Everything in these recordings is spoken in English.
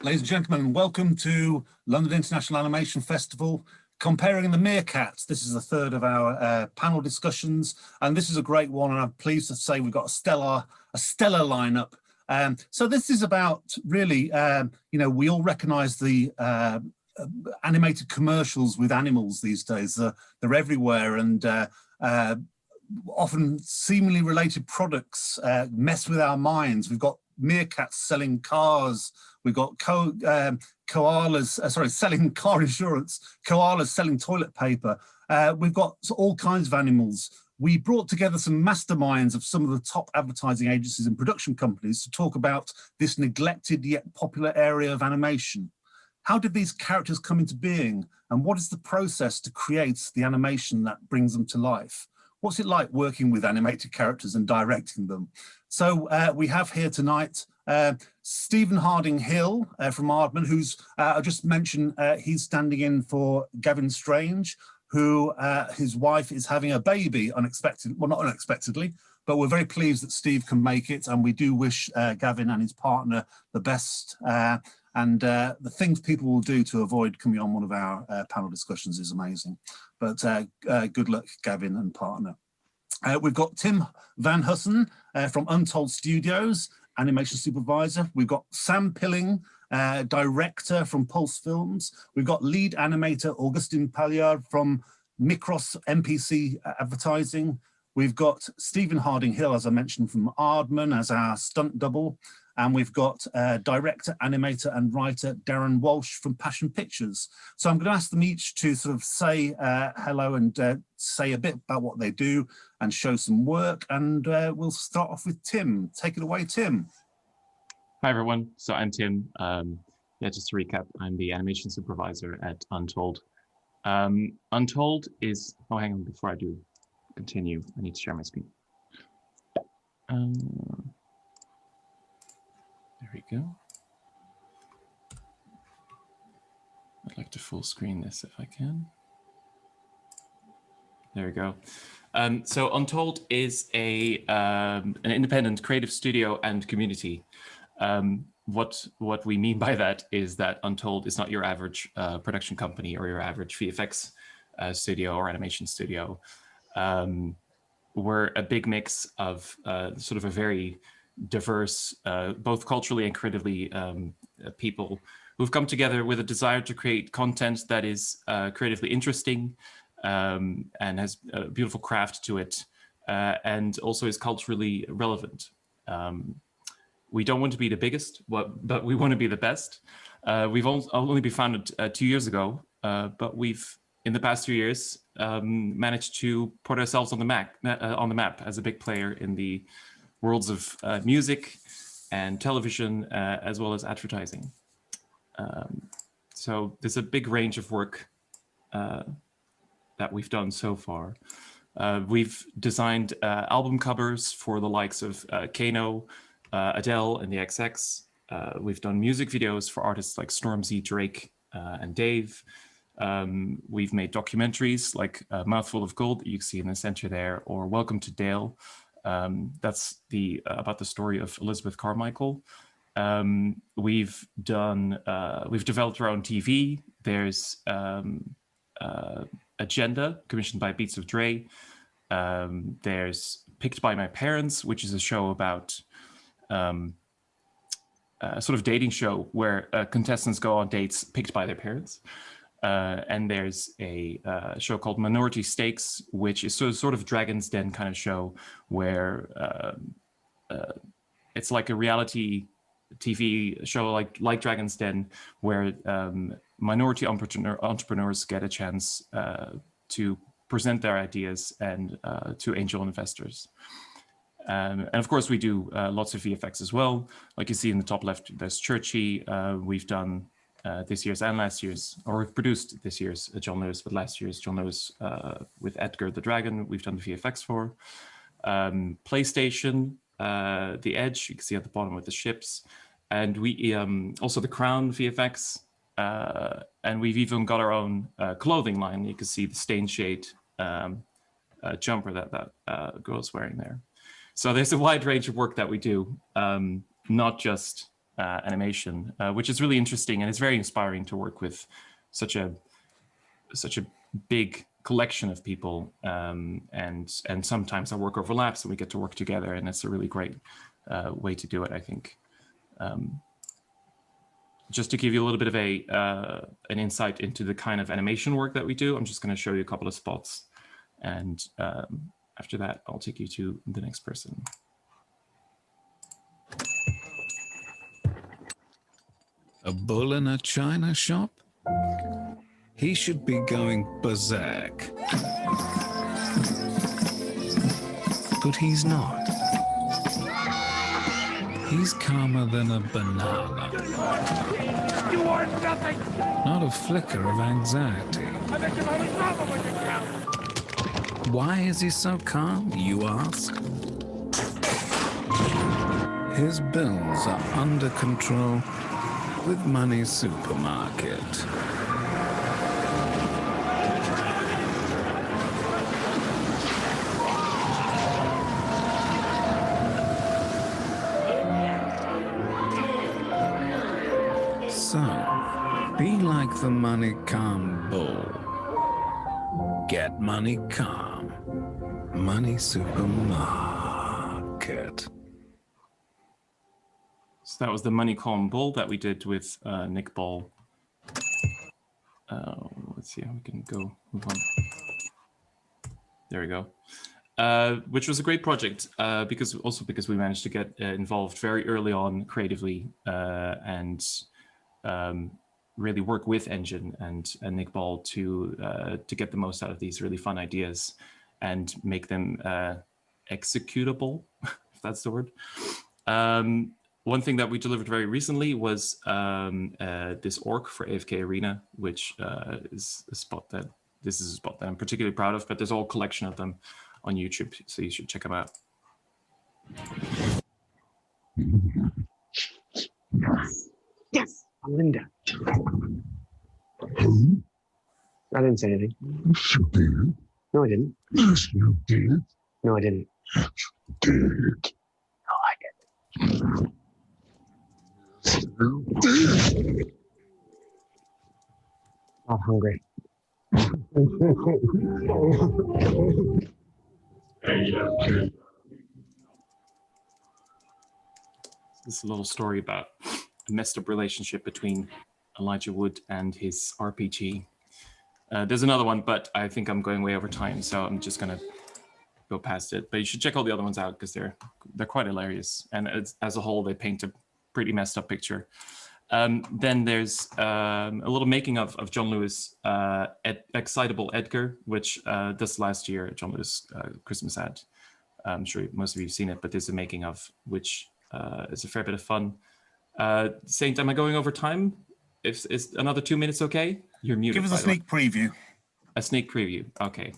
Ladies and gentlemen, welcome to London International Animation Festival, comparing the Meerkats. This is the third of our panel discussions, and this is a great one, and I'm pleased to say we've got a stellar lineup. So this is about really, we all recognize the animated commercials with animals these days. They're everywhere, and often seemingly related products mess with our minds. We've got meerkats selling cars. We've got koalas, selling car insurance, koalas selling toilet paper. We've got all kinds of animals. We brought together some masterminds of some of the top advertising agencies and production companies to talk about this neglected yet popular area of animation. How did these characters come into being? And what is the process to create the animation that brings them to life? What's it like working with animated characters and directing them? So we have here tonight Stephen Harding-Hill from Aardman, who's, I'll just mention, he's standing in for Gavin Strange, who his wife is having a baby unexpectedly, well, not unexpectedly, but we're very pleased that Steve can make it, and we do wish Gavin and his partner the best. And the things people will do to avoid coming on one of our panel discussions is amazing. But good luck, Gavin and partner. We've got Tim Van Hussen from Untold Studios, animation supervisor. We've got Sam Pilling, director from Pulse Films. We've got lead animator Augustin Paliard from Mikros MPC Advertising. We've got Stephen Harding-Hill, as I mentioned, from Aardman as our stunt double. And we've got director, animator and writer Darren Walsh from Passion Pictures. So I'm going to ask them each to sort of say hello and say a bit about what they do and show some work. And we'll start off with Tim. Take it away, Tim. Hi, everyone. So I'm Tim. Just to recap, I'm the animation supervisor at Untold. Untold is, oh, hang on, before I do continue, I need to share my screen. There we go. I'd like to full screen this if I can. There we go. So Untold is an independent creative studio and community. What we mean by that is that Untold is not your average production company or your average VFX studio or animation studio. We're a big mix of sort of a very diverse, both culturally and creatively, people who've come together with a desire to create content that is creatively interesting and has a beautiful craft to it, and also is culturally relevant. We don't want to be the biggest, but we want to be the best. We've only been founded 2 years ago, but we've, in the past 2 years, managed to put ourselves on the map as a big player in the worlds of music and television, as well as advertising. So there's a big range of work that we've done so far. We've designed album covers for the likes of Kano, Adele, and the XX. We've done music videos for artists like Stormzy, Drake, and Dave. We've made documentaries like Mouthful of Gold that you can see in the center there, or Welcome to Dale. That's about the story of Elizabeth Carmichael. We've developed our own TV. There's Agenda, commissioned by Beats of Dre. There's Picked by My Parents, which is a show about a sort of dating show where contestants go on dates picked by their parents. And there's a show called Minority Stakes, which is sort of Dragon's Den kind of show where it's like a reality TV show like Dragon's Den, where minority entrepreneurs get a chance to present their ideas and to angel investors. And of course, we do lots of VFX as well. Like you see in the top left, there's Churchy. We've done this year's and last year's, or we've produced this year's John Lewis, but last year's John Lewis with Edgar the Dragon, we've done the VFX for. PlayStation, The Edge, you can see at the bottom with the ships. And we also the Crown VFX. And we've even got our own clothing line. You can see the Stain Shade jumper that girl's wearing there. So there's a wide range of work that we do, not just animation, which is really interesting, and it's very inspiring to work with such a big collection of people, and sometimes our work overlaps and we get to work together, and it's a really great way to do it, I think. Just to give you a little bit of an insight into the kind of animation work that we do, I'm just going to show you a couple of spots, and after that I'll take you to the next person. A bull in a china shop? He should be going berserk. But he's not. He's calmer than a banana. You are nothing! Not a flicker of anxiety. I bet you have a problem with your count! Why is he so calm, you ask? His bills are under control with Money Supermarket. So, be like the money calm bull. Get money calm. Money Supermarket. So that was the Money Calm Bull that we did with Nick Ball. Let's see how we can move on. There we go. Which was a great project because we managed to get involved very early on creatively and really work with Engine and Nick Ball to get the most out of these really fun ideas and make them executable, if that's the word. One thing that we delivered very recently was this orc for AFK Arena, which is a spot that I'm particularly proud of, but there's a whole collection of them on YouTube, so you should check them out. Yes, I'm Linda. Who? I didn't say anything. Yes, you did. No, I didn't. Yes, you did. No, I didn't. Yes, you did. No, I didn't. Yes, you did. I'm hungry. This is a little story about a messed up relationship between Elijah Wood and his RPG. There's another one, but I think I'm going way over time, so I'm just gonna go past it. But you should check all the other ones out because they're quite hilarious, and as a whole, they paint a pretty messed up picture. Then there's a little making of John Lewis' Excitable Edgar, which this last year John Lewis Christmas ad. I'm sure most of you have seen it, but there's a making of which is a fair bit of fun. Saint, am I going over time? Is another 2 minutes okay? You're muted. Give us a sneak preview. A sneak preview, okay.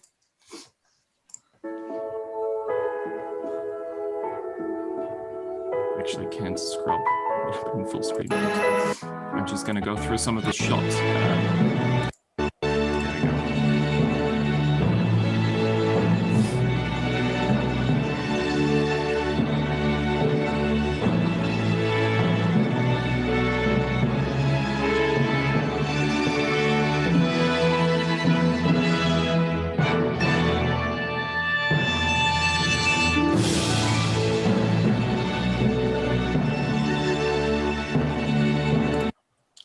Actually can't scrub in full screen. I'm just gonna go through some of the shots.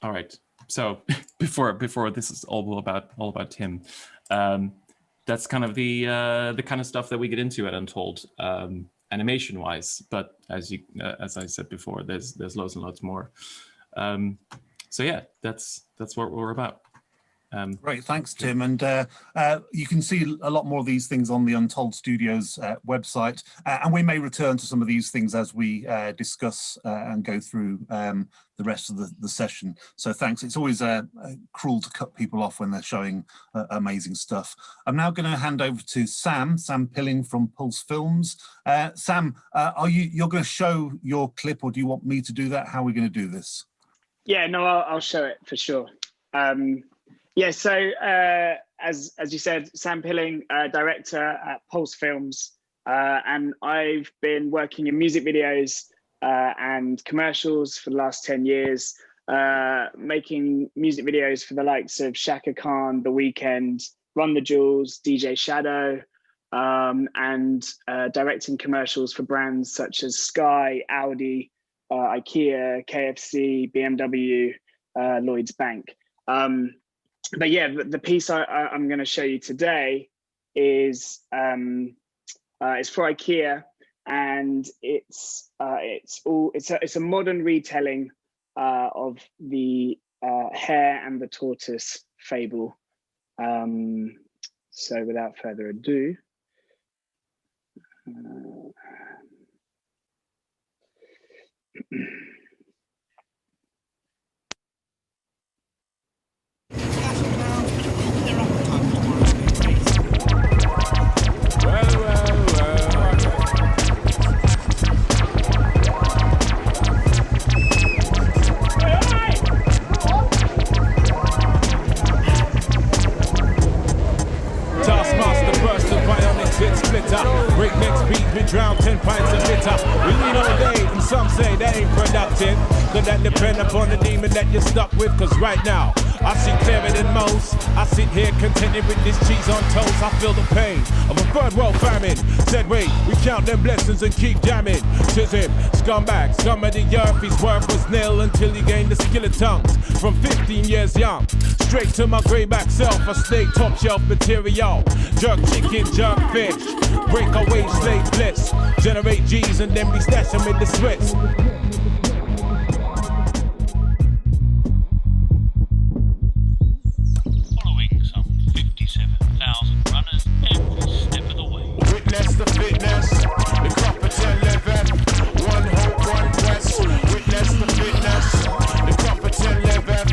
All right. So before this is all about Tim, that's kind of the kind of stuff that we get into at Untold, animation wise. But as I said before, there's loads and loads more. So yeah, that's what we're about. Great, thanks, Tim. And you can see a lot more of these things on the Untold Studios website. And we may return to some of these things as we discuss and go through the rest of the session. So thanks. It's always cruel to cut people off when they're showing amazing stuff. I'm now going to hand over to Sam Pilling from Pulse Films. Sam, you're going to show your clip, or do you want me to do that? How are we going to do this? Yeah, no, I'll show it for sure. Yeah, so as you said, Sam Pilling, director at Pulse Films, and I've been working in music videos and commercials for the last 10 years, making music videos for the likes of Shaka Khan, The Weeknd, Run the Jewels, DJ Shadow, and directing commercials for brands such as Sky, Audi, IKEA, KFC, BMW, Lloyds Bank. But yeah, the piece I'm going to show you today is for IKEA, and it's a modern retelling of the hare and the tortoise fable. So without further ado, Breakneck speed, we drown 10 pints of bitter. We lean all day, and some say that ain't productive. Could that depend upon the demon that you're stuck with? Cause right now, I see clearer than most. I sit here contented with this cheese on toast. I feel the pain of a third world famine. Said wait, we count them blessings and keep jamming. Says him, scumbag, scum of the earth. His worth was nil until he gained the skill of tongues. From 15 years young, straight to my greyback self. I stay top shelf material. Jerk chicken, jerk fish. Break away slave bliss. Generate G's and then we stash them in the Swiss. Following some 57,000 runners every step of the way. Witness the fitness, the competent living. One hope, one quest. Witness the fitness, the competent living.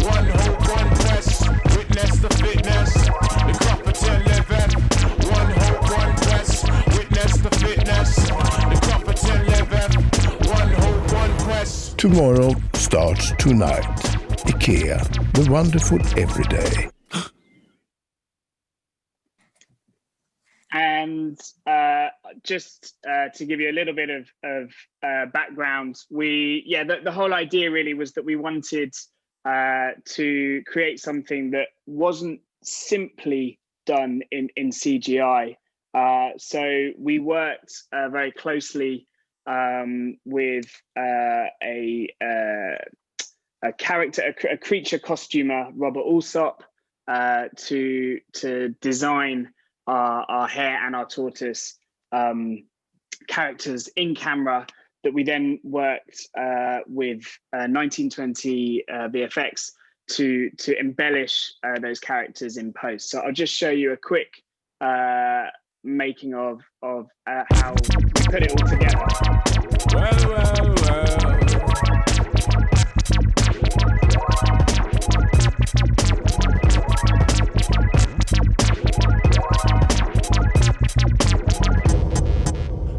One hope, one quest. Witness the fitness, the competent living. One hope, one quest. Witness the fitness, the competent living. One hope, one quest. Tomorrow starts tonight. IKEA, the wonderful everyday. And just to give you a little bit of background, the whole idea really was that we wanted to create something that wasn't simply done in CGI. So we worked very closely with a creature costumer, Robert Alsop, to design our hare and our tortoise characters in camera that we then worked with 1920 VFX to embellish those characters in post. So I'll just show you a quick making of how we put it all together. Well.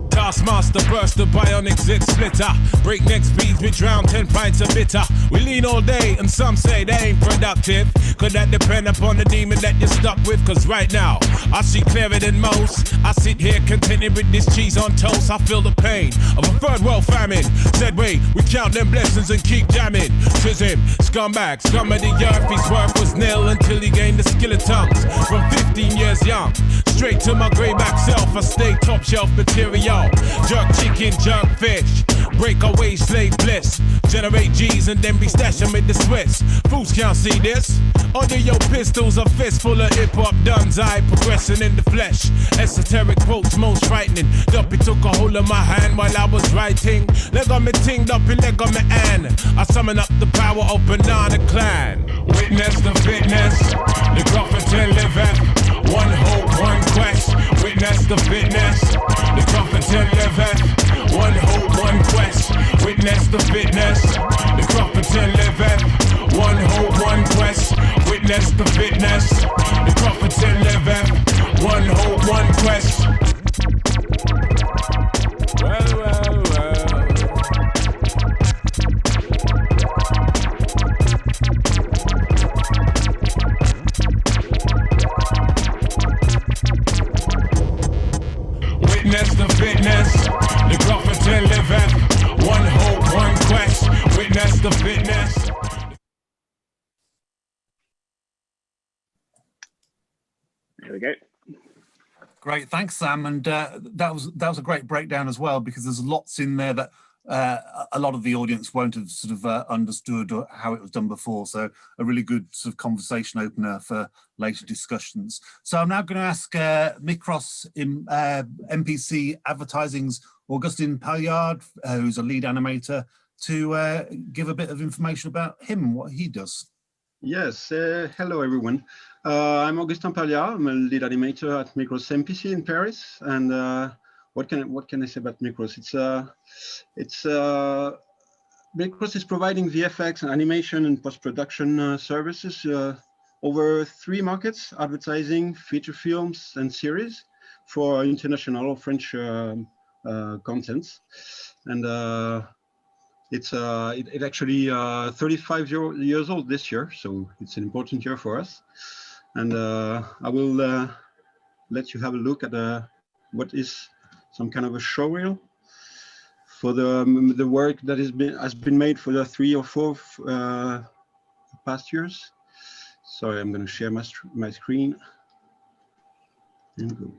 Taskmaster burst the bionic zit splitter. Breakneck speeds, we drown 10 pints of bitter. We lean all day and some say that ain't productive. Could that depend upon the demon that you're stuck with? Cause right now, I see clearer than most. I sit here contented with this cheese on toast. I feel the pain of a third world famine. Said wait, we count them blessings and keep jamming. Says him, scumbag, scum of the earth. His worth was nil until he gained the skill of tongues. From 15 years young, straight to my greyback self. I stay top shelf material. Jerk chicken, jerk fish. Break away slave bliss. Generate G's and then we stash them in the Swiss. Fools can't see this. Under your pistols, a fist full of hip-hop duns. I progressing in the flesh. Esoteric quotes most frightening. Duppy took a hold of my hand while I was writing. Leg on me ting, Duppy leg on me and I summon up the power of Banana Clan. Witness the fitness, the competent living. One hope, one quest. Witness the fitness, the competent living. One hope, one quest. Witness the fitness, the competent living. One hope, one quest. Witness the fitness, the competent living. One hope, one quest. Well. Witness the fitness, the competent living. One Mr. Fitness. There we go. Great, thanks, Sam. And that was a great breakdown as well, because there's lots in there that a lot of the audience won't have sort of understood or how it was done before. So a really good sort of conversation opener for later discussions. So I'm now going to ask Mikros in MPC Advertising's Augustin Paliard, who's a lead animator, to give a bit of information about him and what he does. Yes, hello everyone. I'm Augustin Paliard. I'm a lead animator at Mikros MPC in Paris. And what can I say about Mikros? Mikros is providing VFX and animation and post-production services over 3 markets: advertising, feature films, and series for international or French contents. And it actually 35 years old this year, so it's an important year for us. And I will let you have a look at what is some kind of a showreel for the work that has been made for the 3 or 4 past years. Sorry, I'm going to share my screen and go.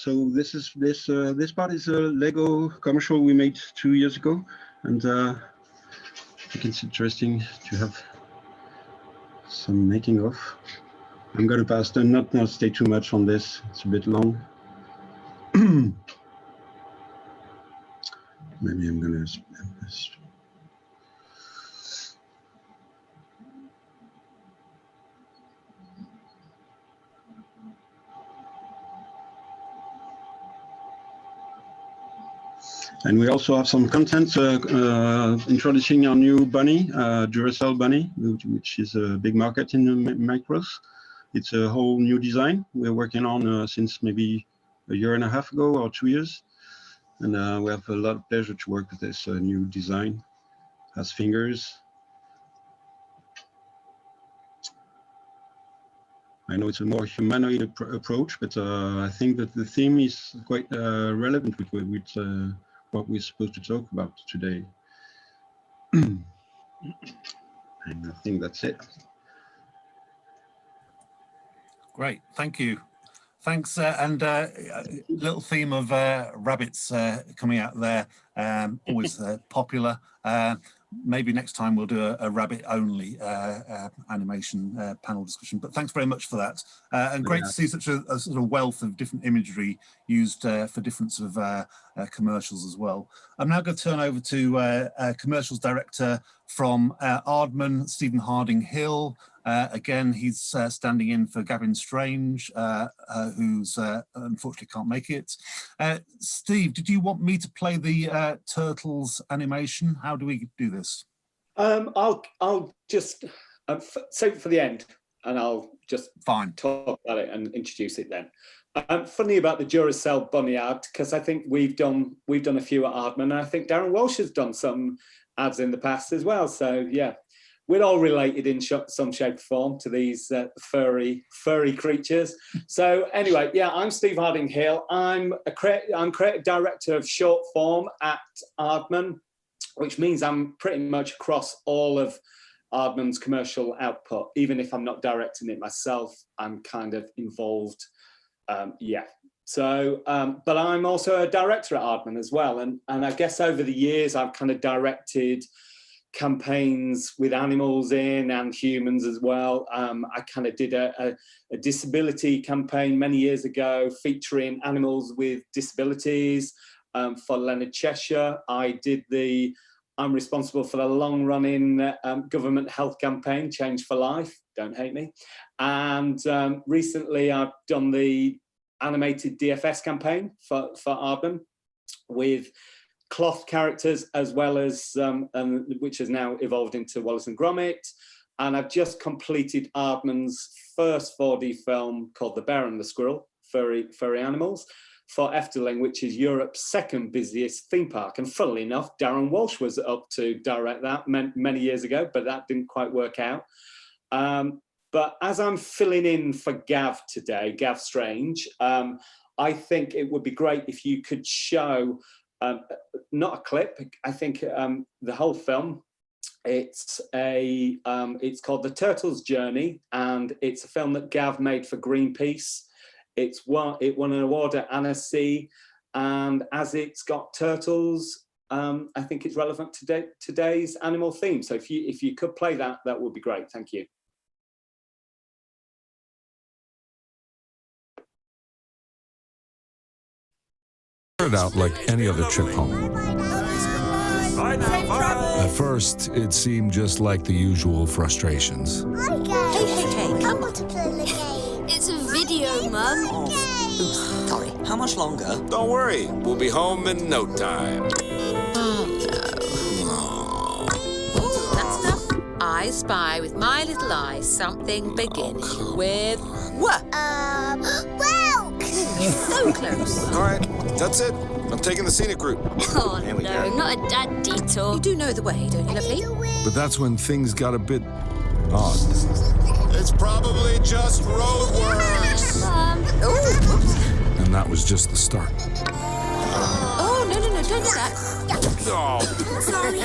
So this part is a Lego commercial we made 2 years ago, and I think it's interesting to have some making of. I'm going to pass and not stay too much on this. It's a bit long. Maybe I'm going to. And we also have some content introducing our new bunny, Duracell bunny, which is a big market in Mikros. It's a whole new design we're working on since maybe a year and a half ago or 2 years. And we have a lot of pleasure to work with this new design. Has fingers. I know it's a more humanoid approach, but I think that the theme is quite relevant with what we're supposed to talk about today. And I think that's it. Great, thank you. Thanks, and little theme of rabbits coming out there, always popular. Maybe next time we'll do a rabbit-only animation panel discussion, but thanks very much for that. And great to see such a sort of wealth of different imagery used for different sort of commercials as well. I'm now going to turn over to commercials director from Aardman, Stephen Harding-Hill. Again, he's standing in for Gavin Strange, who's unfortunately can't make it. Steve, did you want me to play the Turtles animation? How do we do this? I'll just save it for the end, and I'll just talk about it and introduce it then. Funny about the Duracell bunny ad, because I think we've done a few at Aardman, and I think Darren Walsh has done some ads in the past as well. So yeah. We're all related in some shape or form to these furry creatures. So anyway, yeah, I'm Steve Harding-Hill. I'm creative director of short form at Aardman, which means I'm pretty much across all of Aardman's commercial output. Even if I'm not directing it myself, I'm kind of involved Yeah. So, but I'm also a director at Aardman as well. And I guess over the years, I've kind of directed campaigns with animals in and humans as well. I kind of did a disability campaign many years ago featuring animals with disabilities for Leonard Cheshire. I'm responsible for the long-running government health campaign, Change for Life, don't hate me. And recently I've done the animated DFS campaign for Aardman with cloth characters, as well as, which has now evolved into Wallace and Gromit. And I've just completed Aardman's first 4D film called The Bear and the Squirrel, Furry Animals, for Efteling, which is Europe's second busiest theme park. And funnily enough, Darren Walsh was up to direct that many years ago, but that didn't quite work out. But as I'm filling in for Gav today, Gav Strange, I think it would be great if you could show, not a clip, I think the whole film. It's called The Turtle's Journey, and it's a film that Gav made for Greenpeace. It won an award at Annecy, and as it's got turtles, I think it's relevant to today's animal theme. So if you could play that, that would be great. Thank you. Started out like any other trip home. At first, it seemed just like the usual frustrations. Hey, I want to play the game. It's a video, Mum. Oops, sorry. How much longer? Don't worry, we'll be home in no time. Oh, no. Oh, that's enough. I spy with my little eyes something beginning with... What? Whelk! So close. All right, that's it. I'm taking the scenic route. Oh, no, not a dad detour. You do know the way, don't you, lovely? But that's when things got a bit odd. It's probably just roadworks. And that was just the start. Oh, no, don't do that. Oh. Sorry,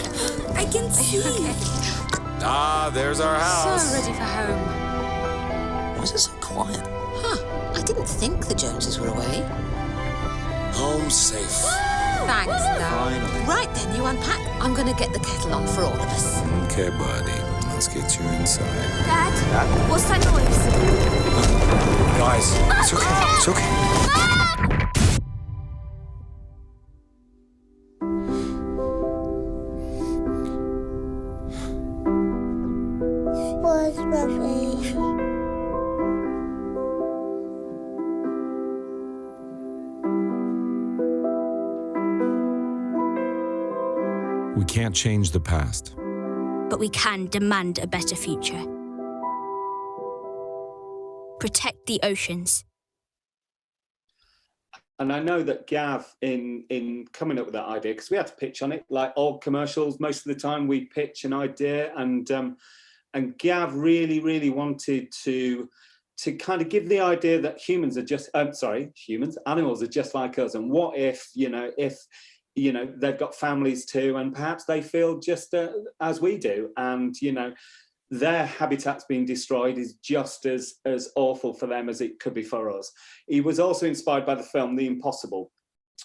I can see. Okay. Ah, there's our house. So ready for home. Why is it so quiet? Huh, I didn't think the Joneses were away. Home safe. Thanks, though. Finally. Right then, you unpack. I'm going to get the kettle on for all of us. Okay, buddy. Let's get you inside. Dad, what's that noise? Guys, it's okay. It's okay. What's my face? We can't change the past. But we can demand a better future. Protect the oceans. And I know that Gav, in coming up with that idea, because we had to pitch on it, like all commercials, most of the time we pitch an idea, and Gav really wanted to kind of give the idea that animals are just like us, and what if they've got families too, and perhaps they feel just as we do, and their habitat's being destroyed is just as awful for them as it could be for us. He was also inspired by the film The Impossible,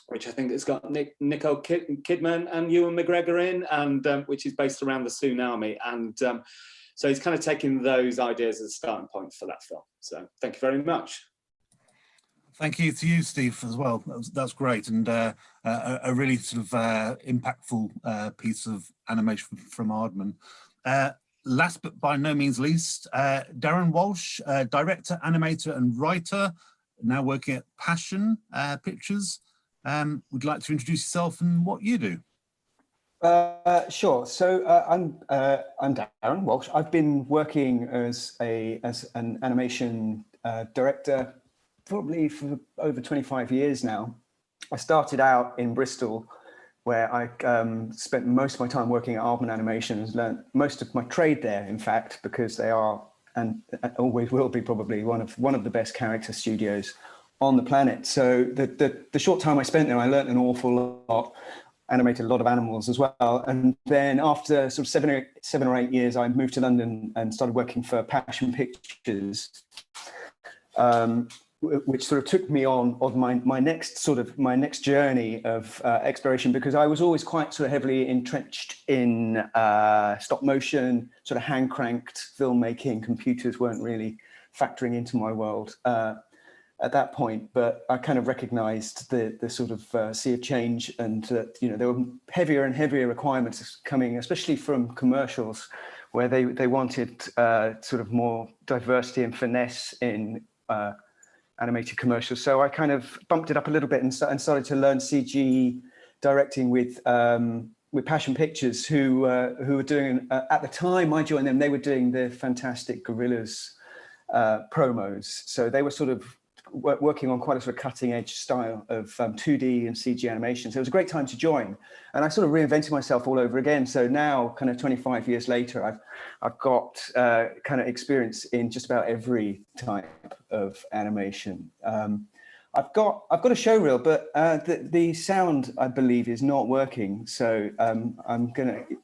which I think has got Nicole Kidman and Ewan McGregor in, and which is based around the tsunami, and so he's kind of taking those ideas as a starting point for that film. So thank you very much. Thank you to you, Steve, as well. That's great, and a really sort of impactful piece of animation from Aardman. Last but by no means least, Darren Walsh, director, animator and writer, now working at Passion Pictures. Would you like to introduce yourself and what you do? Sure. So I'm Darren Walsh. I've been working as an animation director probably for over 25 years now. I started out in Bristol, where I spent most of my time working at Aardman Animations, learned most of my trade there, in fact, because they are and always will be probably one of the best character studios on the planet. So the short time I spent there, I learned an awful lot, animated a lot of animals as well. And then after sort of seven or 8 years, I moved to London and started working for Passion Pictures. which sort of took me on my next journey of exploration, because I was always quite sort of heavily entrenched in stop motion, sort of hand cranked filmmaking. Computers weren't really factoring into my world at that point, but I kind of recognized the sort of sea of change, and there were heavier and heavier requirements coming, especially from commercials, where they wanted sort of more diversity and finesse in animated commercials. So I kind of bumped it up a little bit and started to learn CG directing with Passion Pictures, who were doing, at the time I joined them, they were doing the fantastic Gorillas promos. So they were sort of working on quite a sort of cutting edge style of 2D and CG animation. So it was a great time to join. And I sort of reinvented myself all over again. So now, kind of 25 years later, I've got kind of experience in just about every type of animation. I've got a show reel, but the sound, I believe, is not working. So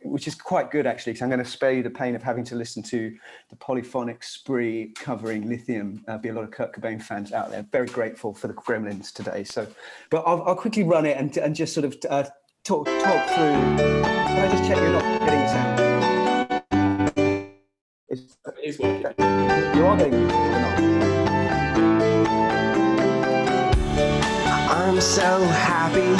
which is quite good actually, because I'm gonna spare you the pain of having to listen to the polyphonic spree covering Lithium. There'll be a lot of Kurt Cobain fans out there. Very grateful for the Gremlins today. So, but I'll quickly run it and just sort of talk through. Can I just check you're not getting the sound? It is working. You are getting it or not? I'm so happy,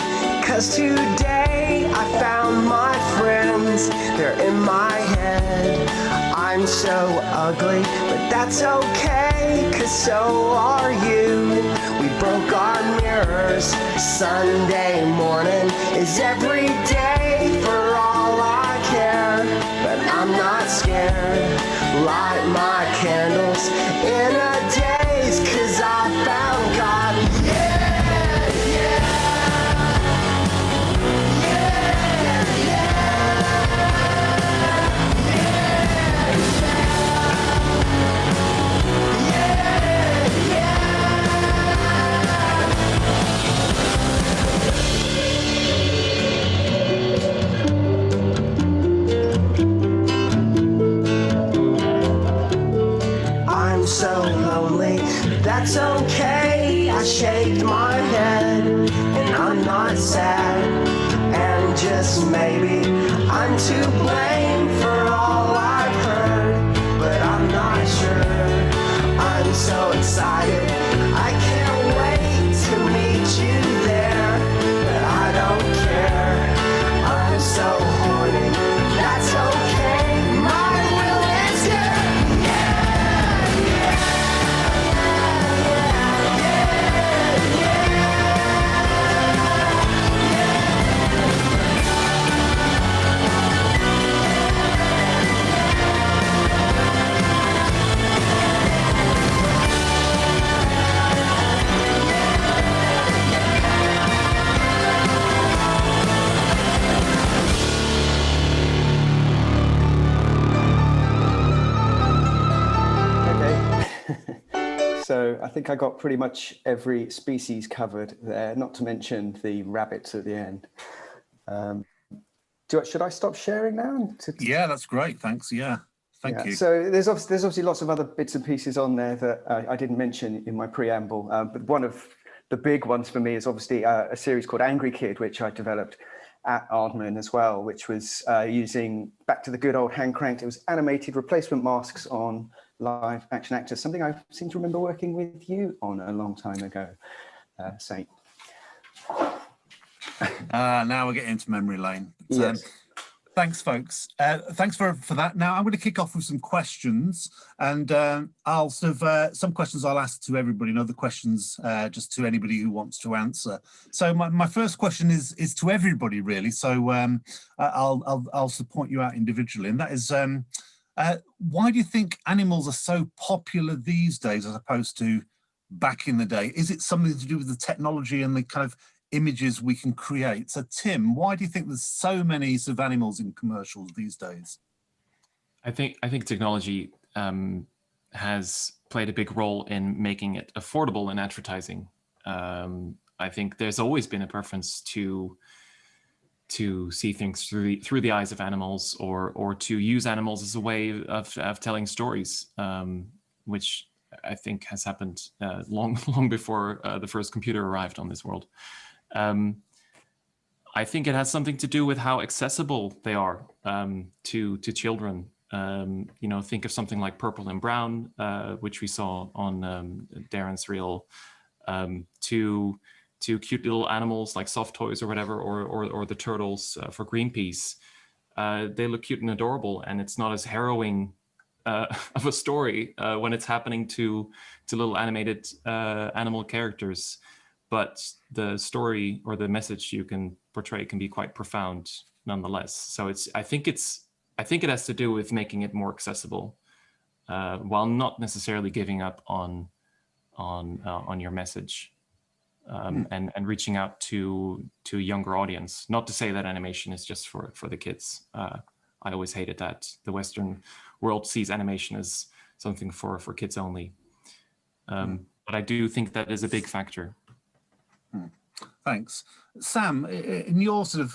'cause today I found my friends, they're in my head. I'm so ugly, but that's okay, 'cause so are you. We broke our mirrors, Sunday morning is every day for all I care. But I'm not scared, light my candles in a daze, 'cause I found God. So lonely, that's okay. I shaked my head, and I'm not sad. And just maybe I'm to blame for all I've heard, but I'm not sure. I'm so excited, I can't wait to meet you there. But I don't care, I'm so horny, that's okay. My will is here. So I think I got pretty much every species covered there, not to mention the rabbits at the end. Should I stop sharing now? Yeah, that's great. Thanks. Yeah, thank you. So there's obviously lots of other bits and pieces on there that I didn't mention in my preamble. But one of the big ones for me is obviously a series called Angry Kid, which I developed at Aardman as well, which was using back to the good old hand cranked. It was animated replacement masks on live action actors, something I seem to remember working with you on a long time ago, Saint. Now we're getting into memory lane. Yes. Thanks, folks. Thanks for that. Now I'm going to kick off with some questions, and I'll sort of some questions I'll ask to everybody, and other questions just to anybody who wants to answer. So my first question is to everybody, really. So I'll point you out individually, and that is why do you think animals are so popular these days as opposed to back in the day? Is it something to do with the technology and the kind of images we can create? So Tim, why do you think there's so many sort of animals in commercials these days? I think technology has played a big role in making it affordable in advertising. I think there's always been a preference to see things through the eyes of animals, or to use animals as a way of telling stories, which I think has happened long before the first computer arrived on this world. I think it has something to do with how accessible they are to children. You know, think of something like Purple and Brown, which we saw on Darren's reel, to cute little animals like soft toys or whatever, or the turtles for Greenpeace. They look cute and adorable, and it's not as harrowing of a story when it's happening to little animated animal characters. But the story or the message you can portray can be quite profound nonetheless. So I think it has to do with making it more accessible, while not necessarily giving up on your message, and reaching out to a younger audience. Not to say that animation is just for the kids. I always hated that the Western world sees animation as something for kids only. But I do think that is a big factor. Thanks, Sam. In your sort of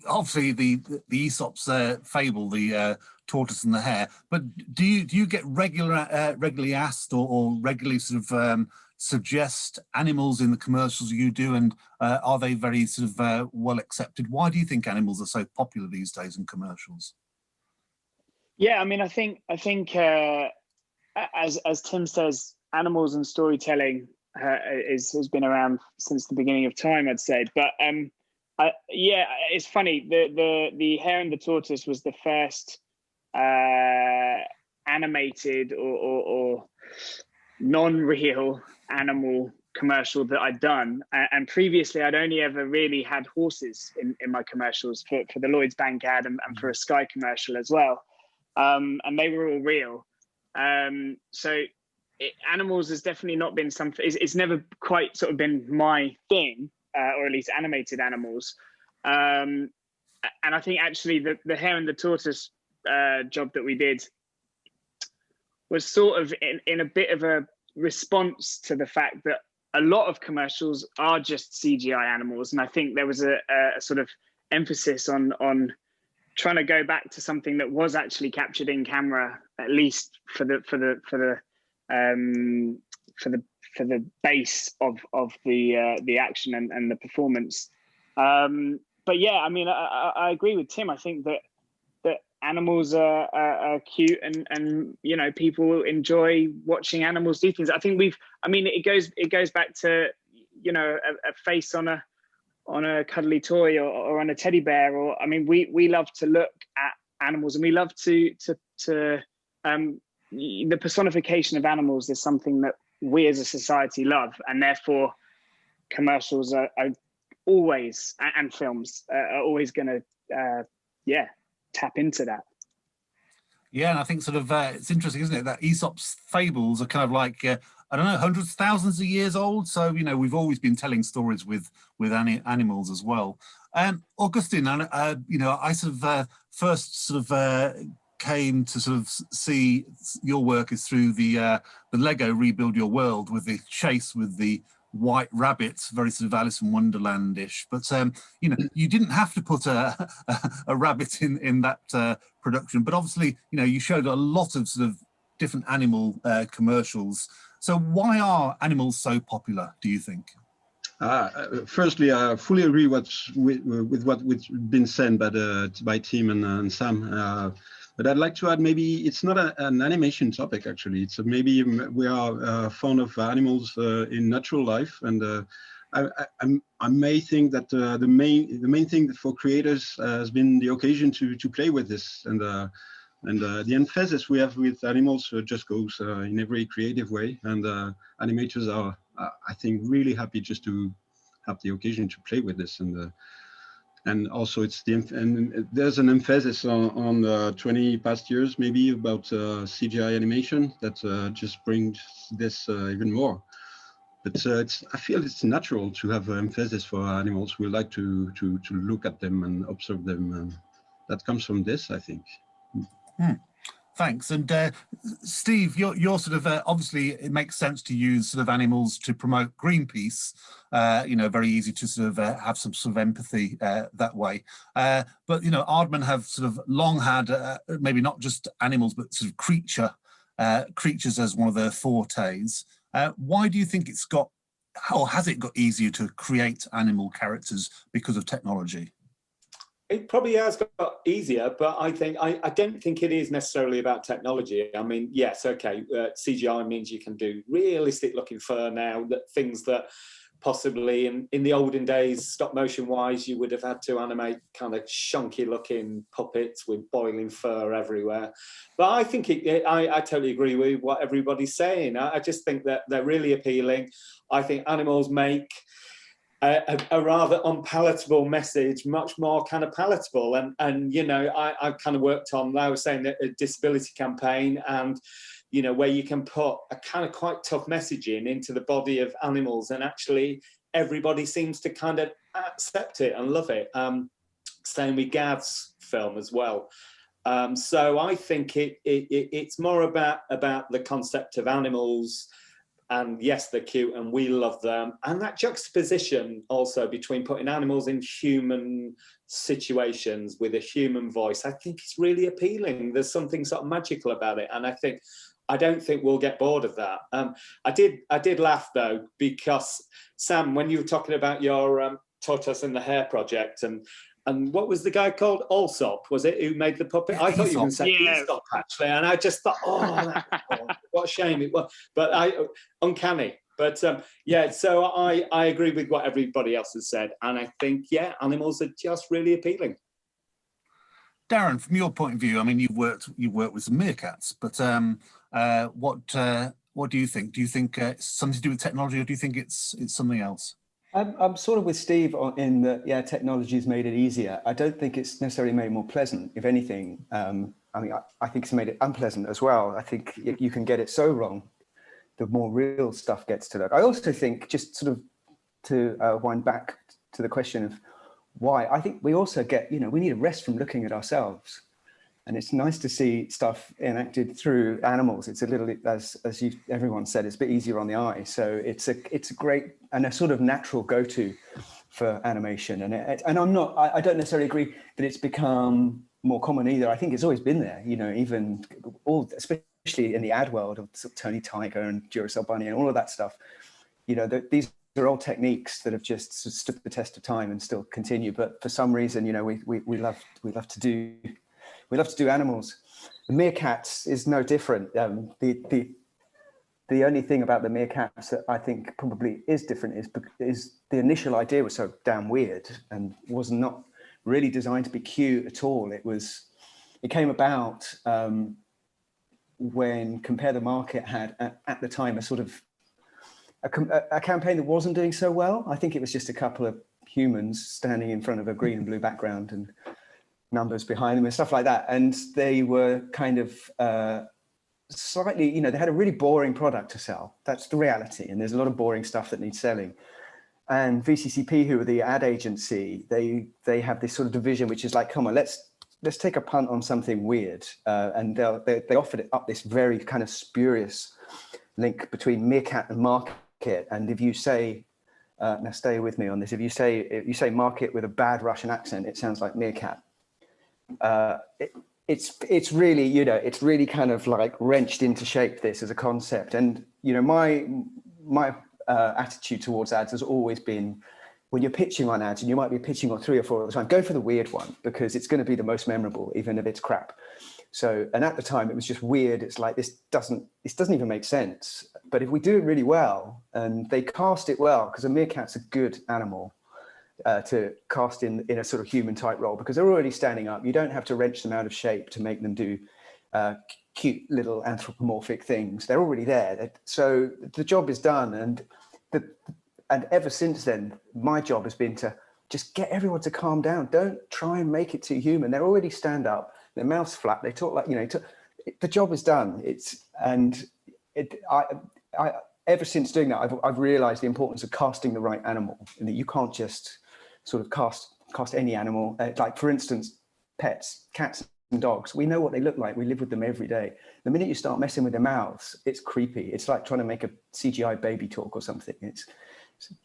obviously the Aesop's fable, the tortoise and the hare, but do you get regularly asked or regularly sort of suggest animals in the commercials you do, and are they very sort of well accepted? Why do you think animals are so popular these days in commercials? Yeah, I mean, I think as Tim says, animals and storytelling has been around since the beginning of time, I'd say. But yeah, it's funny. The Hare and the Tortoise was the first animated or non-real animal commercial that I'd done. And previously, I'd only ever really had horses in my commercials for the Lloyds Bank ad and for a Sky commercial as well. And they were all real. So animals has definitely not been something, it's never quite sort of been my thing, or at least animated animals. And I think actually the Hare and the Tortoise job that we did was sort of in a bit of a response to the fact that a lot of commercials are just CGI animals. And I think there was a sort of emphasis on trying to go back to something that was actually captured in camera, at least for the base of the action and the performance. But yeah, I mean, I agree with Tim. I think that animals are cute, and you know, people enjoy watching animals do things. I think it goes back to, you know, a face on a cuddly toy or on a teddy bear, or I mean, we love to look at animals, and we love to the personification of animals is something that we as a society love, and therefore commercials are always, and films are always going to tap into that. Yeah, and I think sort of it's interesting, isn't it, that Aesop's fables are kind of like I don't know, hundreds, thousands of years old. So, you know, we've always been telling stories with animals as well. Augustin, you know, I sort of first sort of came to sort of see your work is through the Lego Rebuild Your World, with the chase with the white rabbits, very sort of Alice in Wonderland-ish. But you know, you didn't have to put a rabbit in that production. But obviously, you know, you showed a lot of sort of different animal commercials. So why are animals so popular, do you think? Firstly, I fully agree with what's been said by Tim and Sam. But I'd like to add, maybe it's not an animation topic, actually. It's maybe we are fond of animals in natural life, and I may think that the main thing for creators has been the occasion to play with this, and the emphasis we have with animals just goes in every creative way, and animators are, I think, really happy just to have the occasion to play with this, and also it's there's an emphasis on 20 past years maybe about CGI animation that just brings this even more. But I feel it's natural to have emphasis for animals. We like to look at them and observe them, and that comes from this, I think. Thanks. And Steve, you're sort of obviously it makes sense to use sort of animals to promote Greenpeace. You know, very easy to sort of have some sort of empathy that way. But you know, Aardman have sort of long had maybe not just animals but sort of creature creatures as one of their fortes. Why do you think it's got, or has it got easier to create animal characters because of technology? It probably has got easier, but I don't think it is necessarily about technology. I mean, yes, okay, CGI means you can do realistic looking fur now, that things that possibly in the olden days, stop motion wise, you would have had to animate kind of shunky looking puppets with boiling fur everywhere. But I think I totally agree with what everybody's saying. I just think that they're really appealing. I think animals make a rather unpalatable message much more kind of palatable. And you know, I kind of worked on, I was saying, a disability campaign, and you know, where you can put a kind of quite tough messaging into the body of animals, and actually everybody seems to kind of accept it and love it. Same with Gav's film as well. So I think it's more about the concept of animals, and yes, they're cute and we love them. And that juxtaposition also between putting animals in human situations with a human voice, I think it's really appealing. There's something sort of magical about it. And I don't think we'll get bored of that. I did laugh though, because Sam, when you were talking about your Tortoise in the Hair project, and what was the guy called? Allsop, was it, who made the puppet? I thought you were going to say Aesop, actually, and I just thought, what a shame it was. But uncanny. But yeah, so I agree with what everybody else has said, and I think, yeah, animals are just really appealing. Darren, from your point of view, I mean, you've worked with some meerkats, but what do you think? Do you think it's something to do with technology, or do you think it's something else? I'm sort of with Steve in that, yeah, technology's made it easier. I don't think it's necessarily made it more pleasant. If anything, I mean, I think it's made it unpleasant as well. I think you can get it so wrong, the more real stuff gets to look. I also think, just sort of to wind back to the question of why, I think we also get, you know, we need a rest from looking at ourselves. And it's nice to see stuff enacted through animals. It's a little, as everyone said, it's a bit easier on the eye. So it's a great and a sort of natural go-to for animation. And I don't necessarily agree that it's become more common either. I think it's always been there. You know, even especially in the ad world of sort of Tony Tiger and Duracell Bunny and all of that stuff. You know, these are all techniques that have just stood the test of time and still continue. But for some reason, you know, we love to do animals. The meerkats is no different. The only thing about the meerkats that I think probably is different is the initial idea was so damn weird and was not really designed to be cute at all. It came about when Compare the Market had at the time a sort of a campaign that wasn't doing so well. I think it was just a couple of humans standing in front of a green and blue background and numbers behind them and stuff like that. And they were kind of slightly, you know, they had a really boring product to sell. That's the reality. And there's a lot of boring stuff that needs selling. And VCCP, who are the ad agency, they have this sort of division, which is like, come on, let's take a punt on something weird. And they offered it up this very kind of spurious link between meerkat and market. And if you say, now stay with me on this, if you say market with a bad Russian accent, it sounds like meerkat. It's really, you know, it's really kind of like wrenched into shape, this as a concept. And, you know, my attitude towards ads has always been, when you're pitching on ads, and you might be pitching on 3 or 4 at the time, go for the weird one, because it's going to be the most memorable, even if it's crap. So, and at the time it was just weird. It's like, this doesn't even make sense. But if we do it really well, and they cast it well, because a meerkat's a good animal to cast in a sort of human type role, because they're already standing up. You don't have to wrench them out of shape to make them do cute little anthropomorphic things. They're already there. So the job is done. And ever since then, my job has been to just get everyone to calm down. Don't try and make it too human. They're already stand up. Their mouth's flat. They talk like, you know, the job is done. Ever since doing that, I've realized the importance of casting the right animal, and that you can't just sort of cast any animal. Like, for instance, pets, cats and dogs. We know what they look like. We live with them every day. The minute you start messing with their mouths, it's creepy. It's like trying to make a CGI baby talk or something.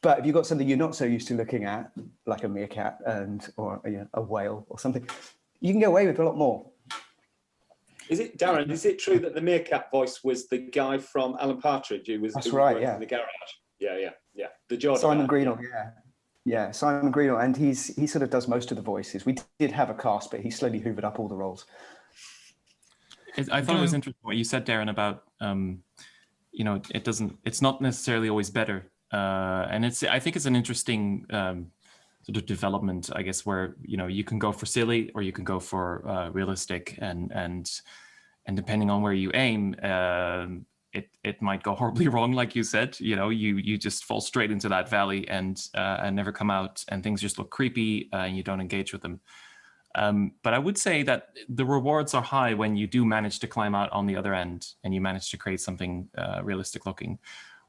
But if you've got something you're not so used to looking at, like a meerkat or a whale or something, you can get away with a lot more. Is it, Darren, is it true that the Meerkat voice was the guy from Alan Partridge who was, That's who was right, working yeah. in the garage? Yeah. The Jordan Simon guy. Greenall, yeah, Simon Greenall, and he sort of does most of the voices. We did have a cast, but he slowly hoovered up all the roles. I thought it was interesting what you said, Darren, about it's not necessarily always better, and I think it's an interesting sort of development, I guess, where you can go for silly or you can go for realistic, and depending on where you aim, it might go horribly wrong, like you said. You just fall straight into that valley and never come out, and things just look creepy, and you don't engage with them. But I would say that the rewards are high when you do manage to climb out on the other end and you manage to create something realistic looking.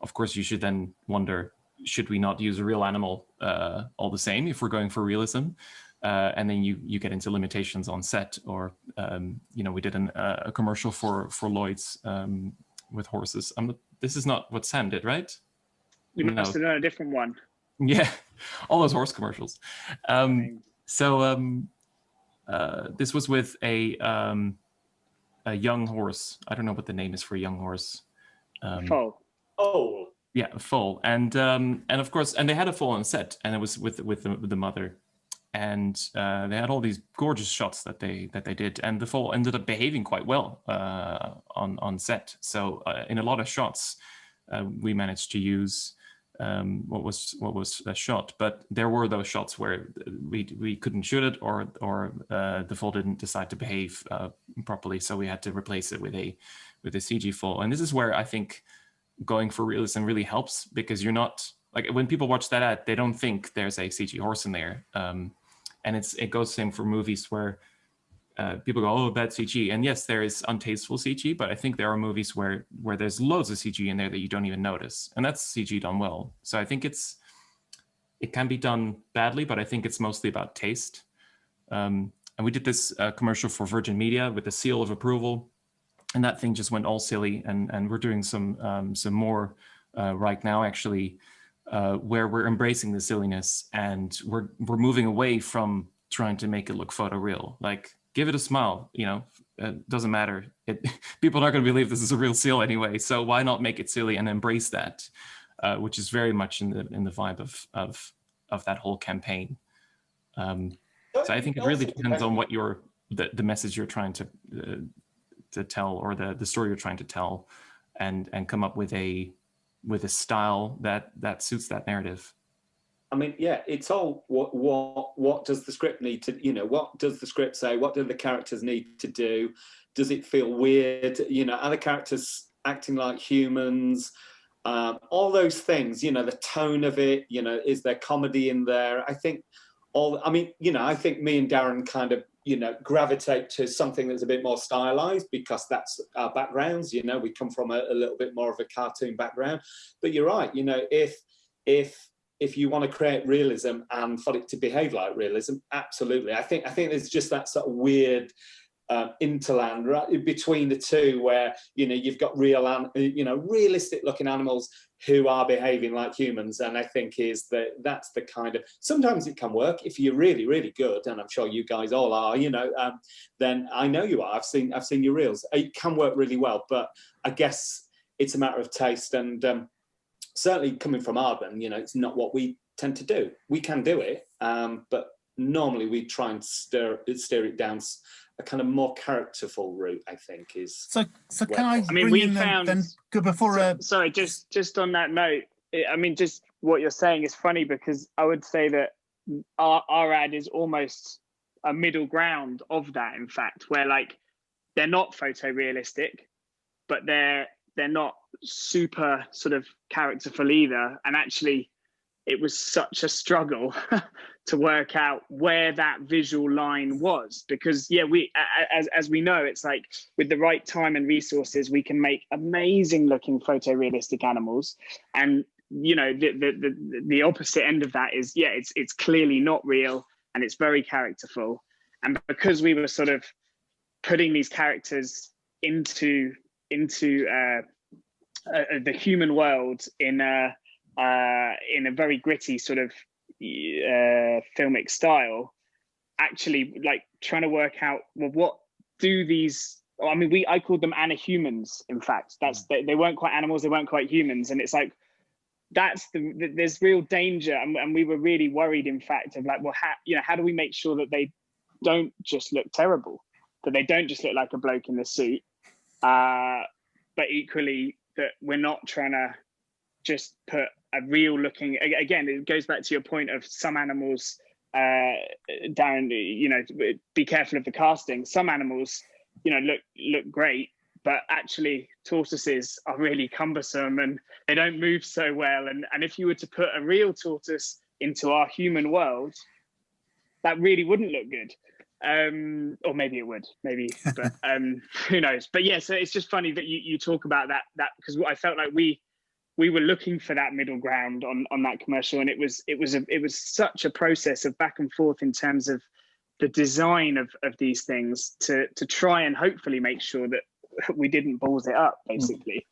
Of course, you should then wonder, should we not use a real animal all the same if we're going for realism? And then you get into limitations on set, or we did a commercial for Lloyd's with horses. This is not what Sam did, right? We must have done a different one. Yeah, all those horse commercials. This was with a young horse. I don't know what the name is for a young horse. Foal. Oh. Yeah, a foal, and of course, and they had a foal on set, and it was with the mother, and they had all these gorgeous shots that they did, and the foal ended up behaving quite well on set. So in a lot of shots, we managed to use what was shot, but there were those shots where we couldn't shoot it, or the foal didn't decide to behave properly, so we had to replace it with a CG foal. And this is where I think going for realism really helps, because you're not, like, when people watch that ad, they don't think there's a CG horse in there, and it goes same for movies where people go, oh, bad CG. And yes, there is untasteful CG, but I think there are movies where there's loads of CG in there that you don't even notice. And that's CG done well. So I think it can be done badly, but I think it's mostly about taste. And we did this commercial for Virgin Media with the seal of approval, and that thing just went all silly. And we're doing some more right now, actually, where we're embracing the silliness, and we're moving away from trying to make it look photoreal. Like, give it a smile, it doesn't matter. People are not going to believe this is a real seal anyway. So why not make it silly and embrace that, which is very much in the vibe of that whole campaign. So I think it really depends on what the message you're trying to tell, or the story you're trying to tell, and come up with a style that suits that narrative. I mean, yeah, it's all what does the script need to, what does the script say? What do the characters need to do? Does it feel weird? Are the characters acting like humans? All those things, the tone of it, is there comedy in there? I think I think me and Darren kind of, gravitate to something that's a bit more stylized, because that's our backgrounds. We come from a little bit more of a cartoon background. But you're right, if you want to create realism and for it to behave like realism, absolutely. I think there's just that sort of weird interland right between the two, where you've got realistic looking animals who are behaving like humans, and I think that's the kind of, sometimes it can work if you're really, really good, and I'm sure you guys all are. Then I know you are. I've seen your reels. It can work really well, but I guess it's a matter of taste, and certainly coming from Aardman, it's not what we tend to do. We can do it, but normally we try and steer it down a kind of more characterful route, I think, is. So can I mean, we found then before. Sorry, just on that note, just what you're saying is funny, because I would say that our ad is almost a middle ground of that. In fact, where they're not photorealistic, but they're not super sort of characterful either. And actually, it was such a struggle to work out where that visual line was, because we, as we know, it's like with the right time and resources, we can make amazing looking photorealistic animals. And the opposite end of that is it's clearly not real, and it's very characterful. And because we were sort of putting these characters into the human world in a very gritty sort of filmic style, actually trying to work out, well, what do these I mean, I called them anahumans. In fact, they weren't quite animals, they weren't quite humans, and it's like there's real danger, and we were really worried, in fact, of like, well, how do we make sure that they don't just look terrible, that they don't just look like a bloke in the suit, but equally that we're not trying to just put a real looking. Again, it goes back to your point of some animals. Darren, be careful of the casting. Some animals, look great, but actually tortoises are really cumbersome and they don't move so well. And if you were to put a real tortoise into our human world, that really wouldn't look good. Or maybe it would, but who knows? But yeah, so it's just funny that you talk about that because I felt like we were looking for that middle ground on that commercial, and it was such a process of back and forth in terms of the design of these things to try and hopefully make sure that we didn't balls it up, basically.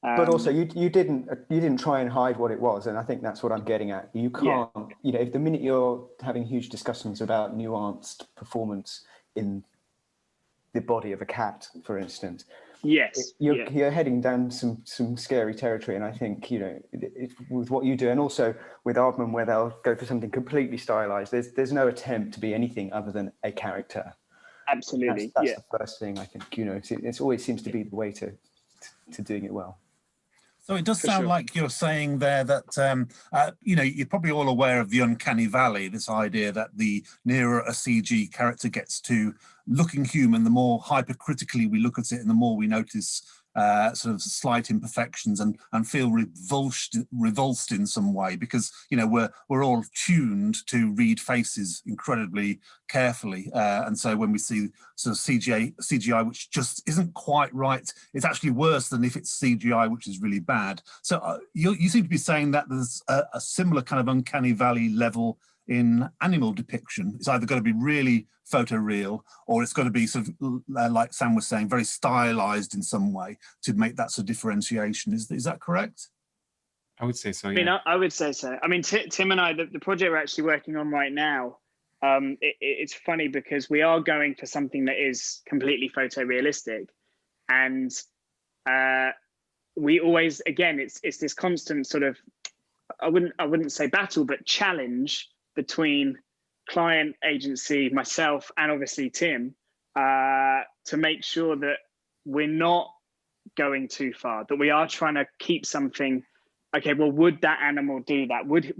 But also, you didn't try and hide what it was, and I think that's what I'm getting at. You can't, if the minute you're having huge discussions about nuanced performance in the body of a cat, for instance, you're heading down some scary territory. And I think with what you do, and also with Aardman, where they'll go for something completely stylized, there's no attempt to be anything other than a character. Absolutely, that's the first thing I think. It always seems to be the way to doing it well. So it does sound like you're saying there that, you're probably all aware of the uncanny valley, this idea that the nearer a CG character gets to looking human, the more hypercritically we look at it and the more we notice sort of slight imperfections and feel revulsed in some way, because we're all tuned to read faces incredibly carefully, and so when we see sort of CGI which just isn't quite right, it's actually worse than if it's CGI which is really bad. So you seem to be saying that there's a similar kind of uncanny valley level in animal depiction. It's either going to be really photoreal or it's going to be sort of, like Sam was saying, very stylized in some way to make that sort of differentiation. Is that correct? I would say so, yeah. I mean, I would say so. I mean, Tim and I, the project we're actually working on right now, it's funny because we are going for something that is completely photorealistic. And we always, again, it's this constant sort of, I wouldn't say battle, but challenge between client, agency, myself, and obviously Tim, to make sure that we're not going too far, that we are trying to keep something. Okay, well, would that animal do that? Would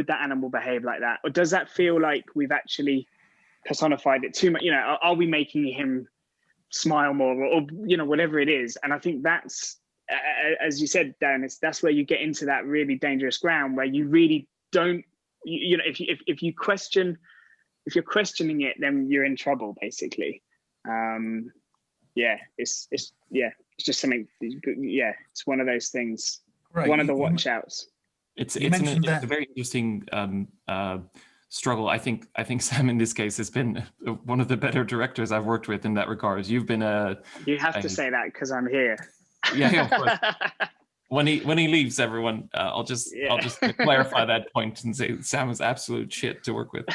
that animal behave like that? Or does that feel like we've actually personified it too much? Are we making him smile more, or whatever it is? And I think that's, as you said, Darren, that's where you get into that really dangerous ground where you really don't. If you're questioning it, then you're in trouble, basically. It's just something. It's one of those things. Right. One of the watch outs. It's a very interesting struggle. I think Sam in this case has been one of the better directors I've worked with in that regard. You've been You have to say that because I'm here. Yeah, of course. When he leaves, everyone, I'll just clarify that point and say Sam is absolute shit to work with.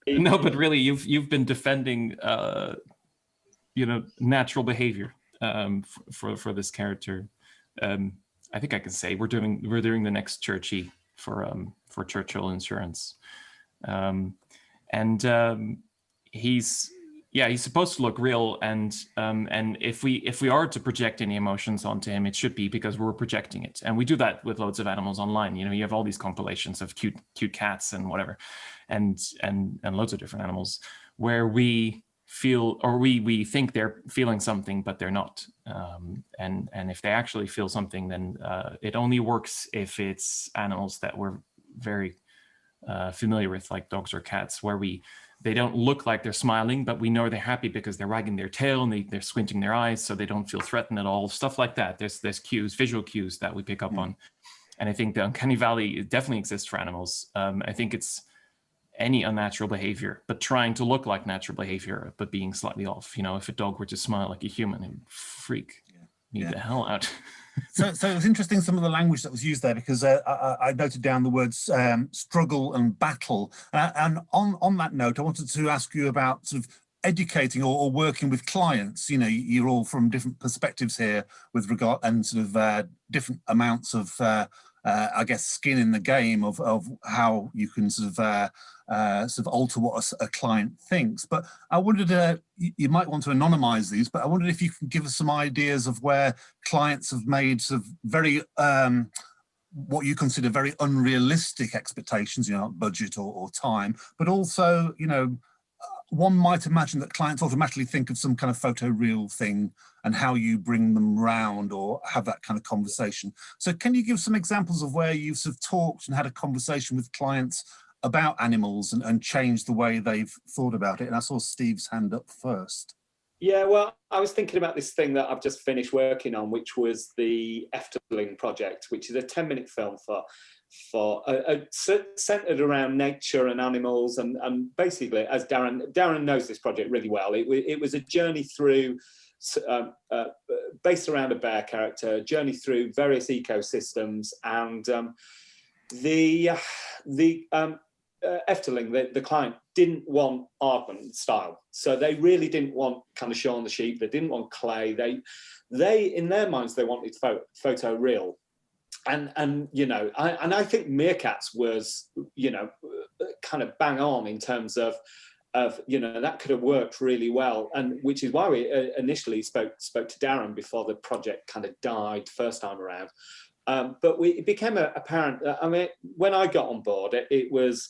No, but really, you've been defending, natural behavior for this character. I think I can say we're doing the next Churchy for Churchill Insurance, and he's supposed to look real, and if we are to project any emotions onto him, it should be because we're projecting it, and we do that with loads of animals online. You have all these compilations of cute cats and whatever, and loads of different animals where we feel, or we think they're feeling something, but they're not. And if they actually feel something, then it only works if it's animals that we're very familiar with, like dogs or cats, where they don't look like they're smiling, but we know they're happy because they're wagging their tail and they're squinting their eyes, so they don't feel threatened at all. Stuff like that. There's cues, visual cues that we pick up on. And I think the uncanny valley definitely exists for animals. I think it's any unnatural behavior, but trying to look like natural behavior, but being slightly off. If a dog were to smile like a human, it would freak me the hell out. So it was interesting, some of the language that was used there, because I noted down the words struggle and battle. And on that note, I wanted to ask you about sort of educating or working with clients? You know, you're all from different perspectives here with regard and sort of different amounts of, I guess, skin in the game of how you can sort of alter what a client thinks. But I wondered, you might want to anonymize these, but I wondered if you can give us some ideas of where clients have made sort of very, what you consider very unrealistic expectations, you know, budget or time, but also, you know, one might imagine that clients automatically think of some kind of photoreal thing and how you bring them round or have that kind of conversation. So can you give some examples of where you've sort of talked and had a conversation with clients about animals and changed the way they've thought about it? And I saw Steve's hand up first. Yeah, well, I was thinking about this thing that I've just finished working on, which was the Efteling project, which is a 10-minute film centered around nature and animals, and basically, as Darren knows this project really well, it was a journey through, based around a bear character, journey through various ecosystems, and the Efteling, the client, didn't want Aardman style, so they really didn't want kind of Shaun the Sheep. They didn't want clay. They in their minds they wanted photo real, and you know, I think Meerkats was, you know, kind of bang on in terms of you know, that could have worked really well, and which is why we initially spoke to Darren before the project kind of died first time around. But it became apparent. I mean, when I got on board, it was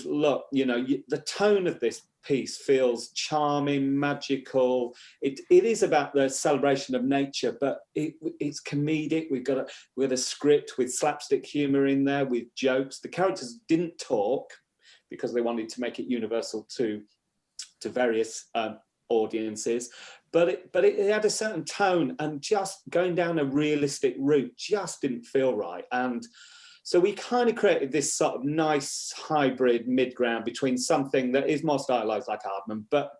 look, you know, the tone of this piece feels charming, magical. It is about the celebration of nature, but it's comedic. We've got a script with slapstick humor in there, with jokes. The characters didn't talk because they wanted to make it universal to various audiences. But it had a certain tone, and just going down a realistic route just didn't feel right. And so we kind of created this sort of nice hybrid mid-ground between something that is more stylized like Aardman, but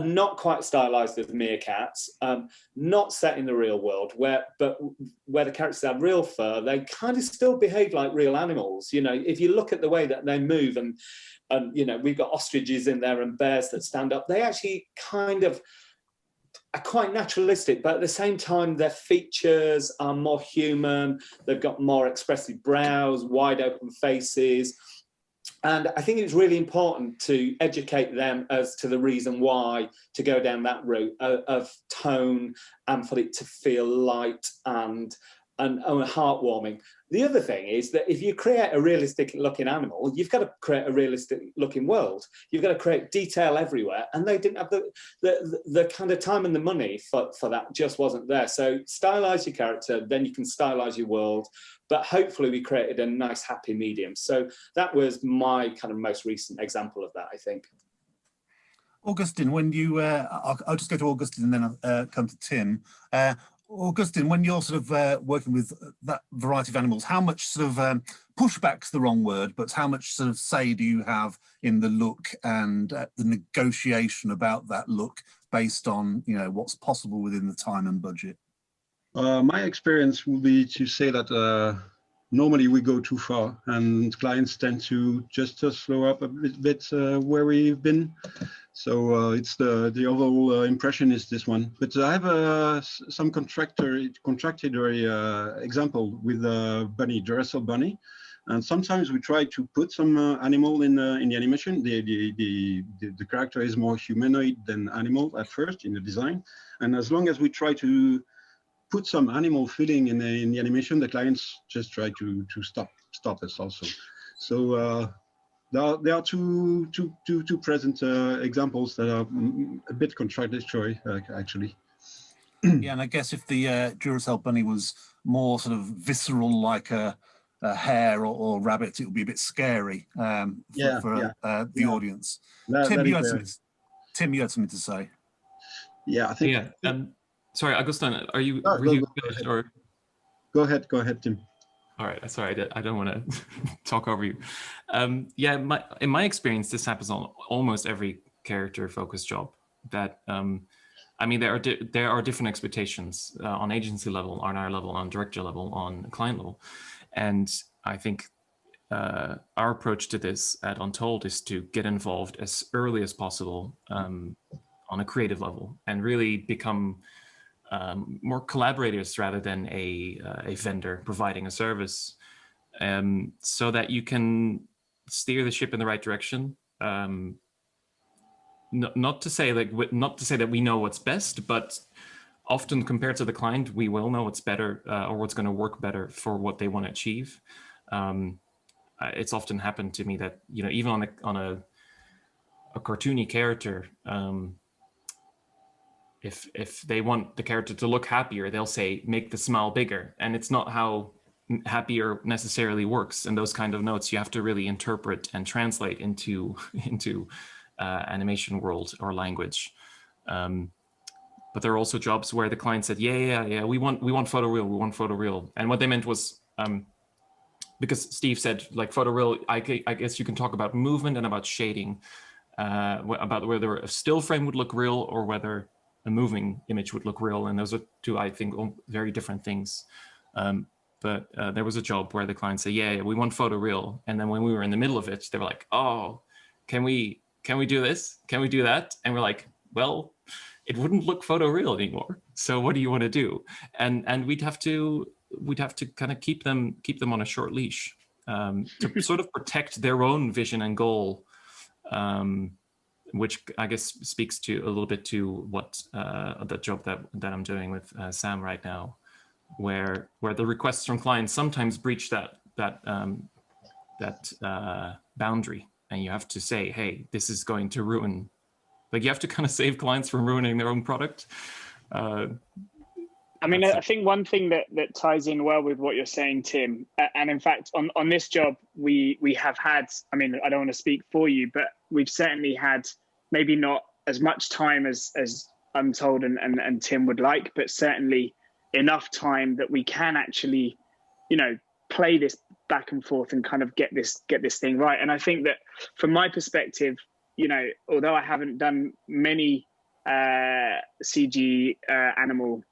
not quite stylized as Meerkats, not set in the real world, where the characters have real fur. They kind of still behave like real animals. You know, if you look at the way that they move, and you know, we've got ostriches in there and bears that stand up. They actually kind of are quite naturalistic, but at the same time, their features are more human. They've got more expressive brows, wide open faces. And I think it's really important to educate them as to the reason why to go down that route of tone, and for it to feel light and heartwarming. The other thing is that if you create a realistic looking animal, you've got to create a realistic looking world. You've got to create detail everywhere, and they didn't have the kind of time and the money for that. Just wasn't there. So stylize your character, then you can stylize your world. But hopefully we created a nice happy medium. So that was my kind of most recent example of that, I think. Augustin, when you, I'll just go to Augustin and then I'll come to Tim. Augustin, when you're sort of working with that variety of animals, how much sort of pushback's the wrong word, but how much sort of say do you have in the look and the negotiation about that look based on, you know, what's possible within the time and budget? My experience would be to say that normally we go too far, and clients tend to just slow up a bit where we've been. So it's the overall impression is this one. But I have some contracted example with bunny, Duracell bunny, and sometimes we try to put some animal in the animation. The character is more humanoid than animal at first in the design, and as long as we try to put some animal feeling in the animation, the clients just try to stop us also. So there are two present examples that are a bit contradictory, actually. Yeah, and I guess if the Duracell bunny was more sort of visceral, like a hare or rabbit, it would be a bit scary for the audience. Tim, you had something to say. Yeah, I think. Yeah. Sorry, Augustin, are you? Go ahead, Tim. All right, sorry, I don't want to talk over you. Yeah, in my experience, this happens on almost every character-focused job. That I mean, there are different expectations on agency level, on our level, on director level, on client level, and I think our approach to this at Untold is to get involved as early as possible on a creative level and really become more collaborators rather than a vendor providing a service, so that you can steer the ship in the right direction. Not to say that we know what's best, but often compared to the client, we will know what's better or what's going to work better for what they want to achieve. It's often happened to me that, you know, even on a cartoony character, if they want the character to look happier, they'll say, make the smile bigger. And it's not how happier necessarily works. And those kind of notes you have to really interpret and translate into animation world or language. But there are also jobs where the client said, yeah, we want photoreal. And what they meant was, because Steve said, like, photoreal, I guess you can talk about movement and about shading, about whether a still frame would look real or whether a moving image would look real. And those are two, I think, very different things. But there was a job where the client said, yeah, we want photoreal. And then when we were in the middle of it, they were like, oh, can we do this? Can we do that? And we're like, well, it wouldn't look photoreal anymore. So what do you want to do? And we'd have to kind of keep them on a short leash to sort of protect their own vision and goal, which I guess speaks to a little bit to what the job that I'm doing with Sam right now, where the requests from clients sometimes breach that boundary, and you have to say, hey, this is going to ruin. Like, you have to kind of save clients from ruining their own product. I mean, I think one thing that ties in well with what you're saying, Tim, and in fact, on this job, we have had, I mean, I don't want to speak for you, but we've certainly had maybe not as much time as Untold and Tim would like, but certainly enough time that we can actually, you know, play this back and forth and kind of get this thing right. And I think that from my perspective, you know, although I haven't done many CG animal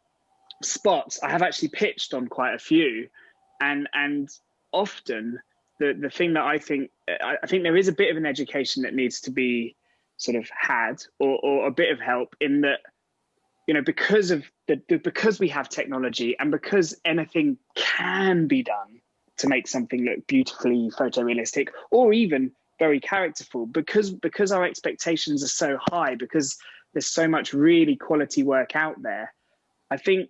spots, I have actually pitched on quite a few, and often the thing that I think there is a bit of an education that needs to be sort of had, or a bit of help in that, you know, because we have technology and because anything can be done to make something look beautifully photorealistic or even very characterful, because our expectations are so high, because there's so much really quality work out there, I think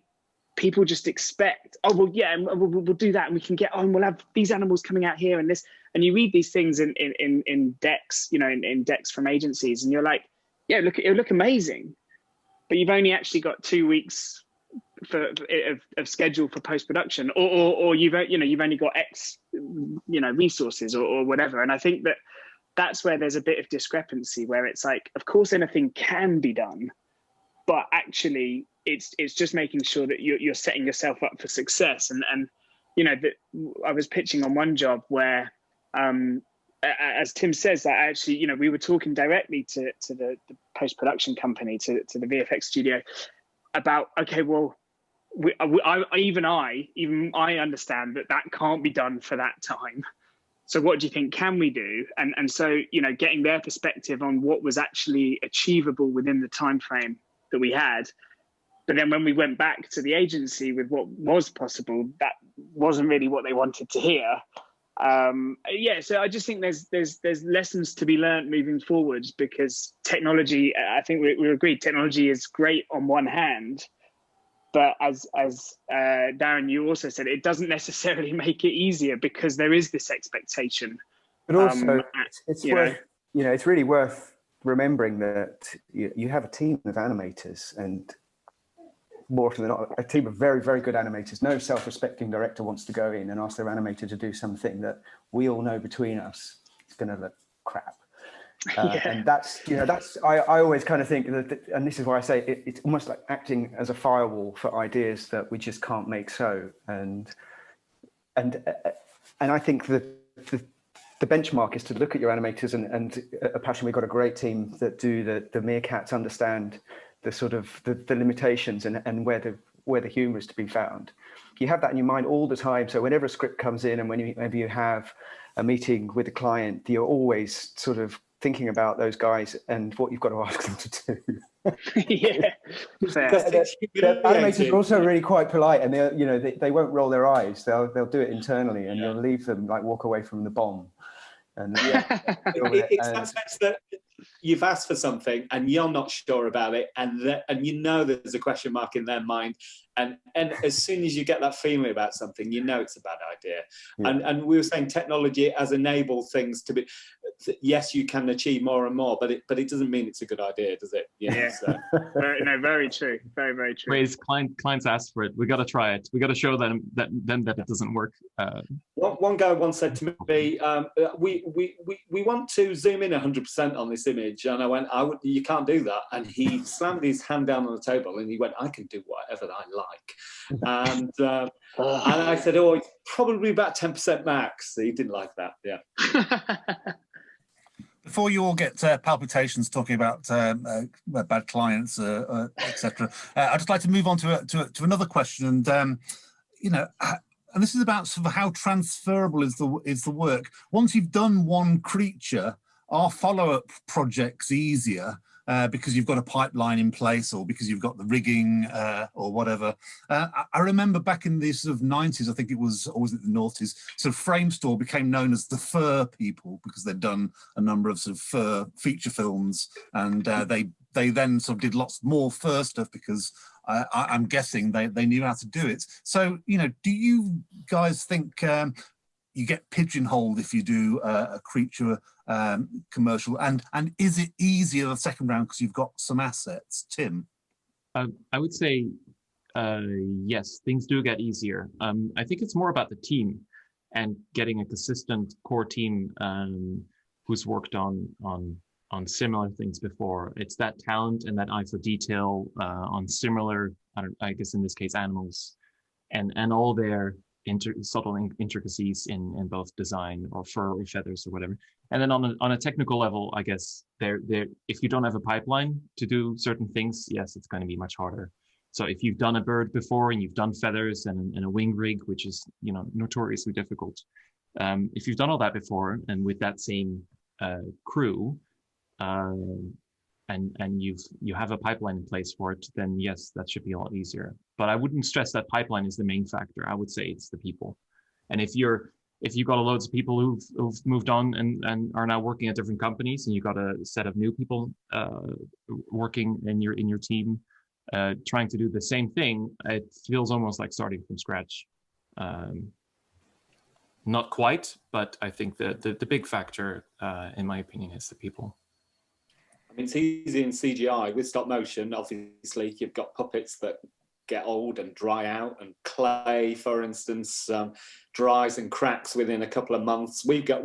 people just expect, oh, well, yeah, and we'll do that, and we can get on, we'll have these animals coming out here and this, and you read these things in decks, you know, in decks from agencies, and you're like, yeah, look, it'll look amazing, but you've only actually got 2 weeks of schedule for post-production, or you've only got X, you know, resources or whatever. And I think that's where there's a bit of discrepancy, where it's like, of course anything can be done, but actually it's just making sure that you're setting yourself up for success. And you know, I was pitching on one job where, as Tim says, that actually, you know, we were talking directly to the post-production company, to the VFX studio, about, okay, well, even I understand that can't be done for that time. So what do you think can we do? And so, you know, getting their perspective on what was actually achievable within the time frame that we had. But then when we went back to the agency with what was possible, that wasn't really what they wanted to hear. Yeah, so I just think there's lessons to be learned moving forwards, because technology, I think we agree, technology is great on one hand, but as Darren, you also said, it doesn't necessarily make it easier, because there is this expectation. But also, it's worth, you know, it's really worth remembering that you have a team of animators, and more often than not, a team of very, very good animators. No self-respecting director wants to go in and ask their animator to do something that we all know between us is going to look crap. And that's, you know, I always kind of think that, and this is why I say it's almost like acting as a firewall for ideas that we just can't make so. And I think that the benchmark is to look at your animators, and at Passion, we've got a great team that do the Meerkats, understand the sort of the limitations and where where the humor is to be found. You have that in your mind all the time. So whenever a script comes in and whenever you have a meeting with a client, you're always sort of thinking about those guys and what you've got to ask them to do. Yeah, the animators are also really quite polite, and they won't roll their eyes. They'll do it internally, and you'll leave them like walk away from the bomb. And it's that sense that you've asked for something and you're not sure about it, and you know there's a question mark in their mind, and as soon as you get that feeling about something, you know it's a bad idea. Yeah. And we were saying technology has enabled things to be. Yes, you can achieve more and more, but it doesn't mean it's a good idea, does it? Yeah. So. Very true. Very, very true. Whereas clients ask for it, we got to try it. We got to show them that it doesn't work. One guy once said to me, "We want to zoom in 100% on this image," and I went, "You can't do that." And he slammed his hand down on the table and he went, "I can do whatever I like." And I said, "Oh, it's probably about 10% max." He didn't like that. Yeah. Before you all get palpitations talking about bad clients, etc., I'd just like to move on to another question, and and this is about sort of how transferable is the work. Once you've done one creature, are follow-up projects easier because you've got a pipeline in place, or because you've got the rigging or whatever? I remember back in the sort of 90s, I think it was, or was it the noughties, sort of Framestore became known as the fur people because they'd done a number of sort of fur feature films, and they then sort of did lots more fur stuff because I'm guessing they knew how to do it. So, do you guys think you get pigeonholed if you do a creature commercial, and is it easier the second round because you've got some assets? Tim? I would say yes, things do get easier. I think it's more about the team and getting a consistent core team who's worked on similar things before. It's that talent and that eye for detail on similar, I guess in this case, animals, and all their subtle intricacies in both design or fur or feathers or whatever. And then on a technical level, I guess if you don't have a pipeline to do certain things, yes, it's going to be much harder. So if you've done a bird before and you've done feathers and a wing rig, which is notoriously difficult, if you've done all that before and with that same crew, and you have a pipeline in place for it, then yes, that should be a lot easier. But I wouldn't stress that pipeline is the main factor. I would say it's the people. And if you've got loads of people who've moved on and are now working at different companies, and you've got a set of new people working in your team, trying to do the same thing, it feels almost like starting from scratch. Not quite, but I think the big factor, in my opinion, is the people. I mean, it's easy in CGI. With stop motion, obviously, you've got puppets that get old and dry out, and clay, for instance, dries and cracks within a couple of months. We've got.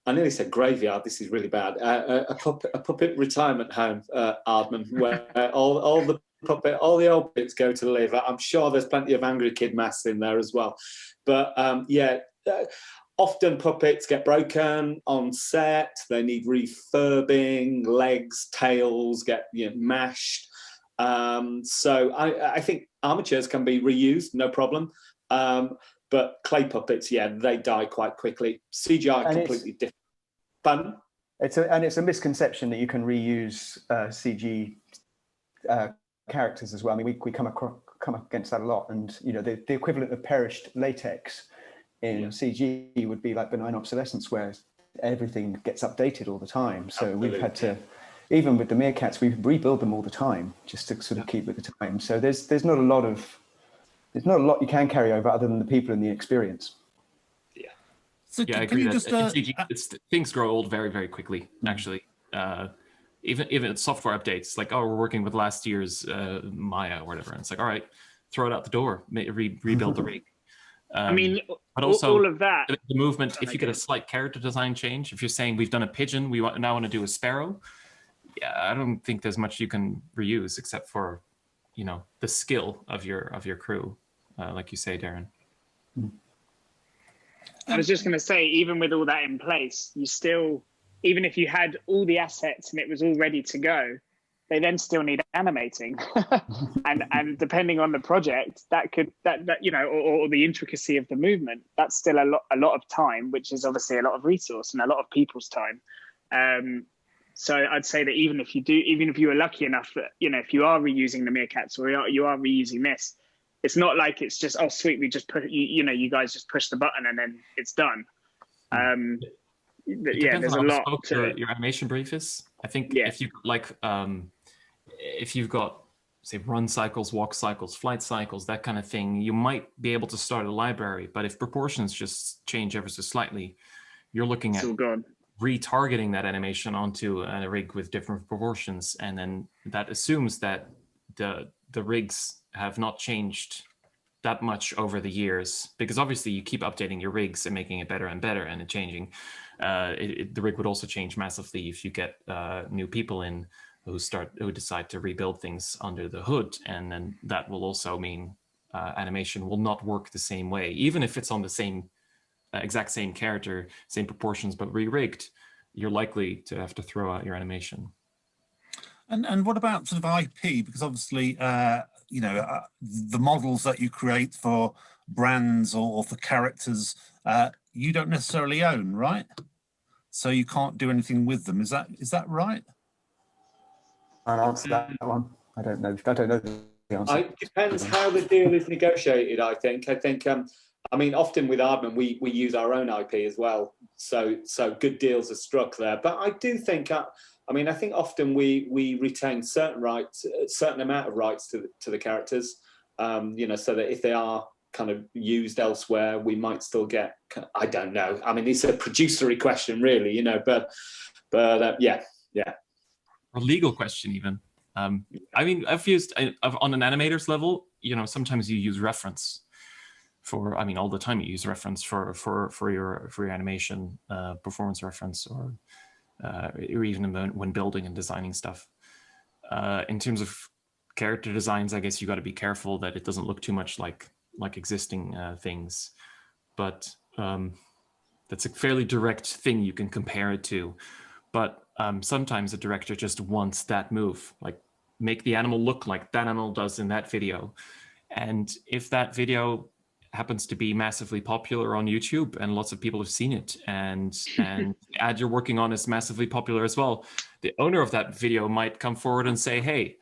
I nearly said graveyard. This is really bad. A puppet retirement home, Aardman, where all the old puppets go to live. I'm sure there's plenty of angry kid masks in there as well. But often puppets get broken on set. They need refurbing. Legs, tails get mashed. So I think armatures can be reused, no problem. But clay puppets, they die quite quickly. CGI completely different. Pardon? It's a misconception that you can reuse CG characters as well. I mean, we come up against that a lot, and the equivalent of perished latex in CG would be like benign obsolescence, where everything gets updated all the time. So Absolutely. We've had to, even with the Meerkats, we rebuild them all the time just to sort of keep with the time. So there's not a lot you can carry over other than the people and the experience. Yeah. So I agree. CG, things grow old very, very quickly. Actually, even software updates, like we're working with last year's Maya or whatever, and it's like, all right, throw it out the door, rebuild the rig. I mean, but also all of that. The movement, if you get a slight character design change, if you're saying we've done a pigeon, we now want to do a sparrow, I don't think there's much you can reuse except for, the skill of your crew, like you say, Darren. I was just going to say, even with all that in place, you still, even if you had all the assets and it was all ready to go, they then still need animating, and depending on the project, that you know, or the intricacy of the movement, that's still a lot of time, which is obviously a lot of resource and a lot of people's time. So I'd say that even if you were lucky enough that, you know, if you are reusing the Meerkats or you are reusing this, it's not like it's just, oh sweet, we just put, you know, you guys just push the button and then it's done. Yeah, there's a lot to your animation brief is. I think if you like, if you've got, say, run cycles, walk cycles, flight cycles, that kind of thing, you might be able to start a library. But if proportions just change ever so slightly, you're looking at retargeting that animation onto a rig with different proportions, and then that assumes that the rigs have not changed that much over the years, because obviously you keep updating your rigs and making it better and better and changing. The rig would also change massively if you get new people in who decide to rebuild things under the hood, and then that will also mean animation will not work the same way, even if it's on the same exact same character, same proportions, but re-rigged. You're likely to have to throw out your animation. And what about sort of IP? Because obviously, you know, the models that you create for brands or for characters, you don't necessarily own, right? So you can't do anything with them. Is that right? I'll answer that one. I don't know the answer. It depends how the deal is negotiated. I think. I mean, often with Aardman, we use our own IP as well. So good deals are struck there. But I do think. I mean, I think often we retain certain rights, a certain amount of rights to the characters, you know, so that if they are kind of used elsewhere, we might still get, I don't know. I mean, it's a producery question, really, you know, but yeah. A legal question, even. I mean, I've used, on an animator's level, you know, sometimes you use reference for, I mean, all the time you use reference for your animation, performance reference, or even when building and designing stuff. In terms of character designs, I guess you got to be careful that it doesn't look too much like existing things, but that's a fairly direct thing you can compare it to. But sometimes a director just wants that move, like make the animal look like that animal does in that video. And if that video happens to be massively popular on YouTube and lots of people have seen it, and the ad you're working on is massively popular as well, the owner of that video might come forward and say, hey,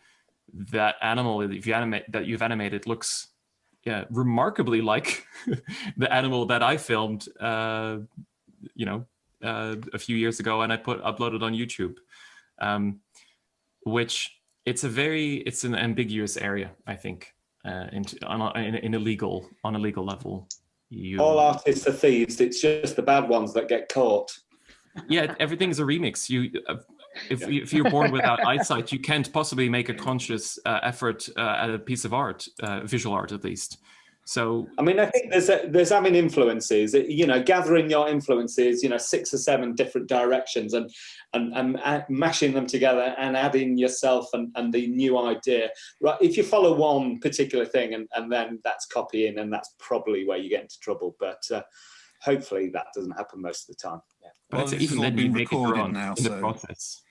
that animal that you've animated looks remarkably like the animal that I filmed you know, a few years ago and I uploaded on YouTube, which it's an ambiguous area, I think. On a legal level, all artists are thieves. It's just the bad ones that get caught. Yeah, everything's a remix. If you're born without eyesight, you can't possibly make a conscious effort at a piece of art, visual art at least. So I mean, I think there's having influences, you know, gathering your influences, you know, 6 or 7 different directions and mashing them together and adding yourself and the new idea. Right? If you follow one particular thing and then that's copying, and that's probably where you get into trouble. But hopefully that doesn't happen most of the time. Yeah. But well, even then, you make it your own now, in the process.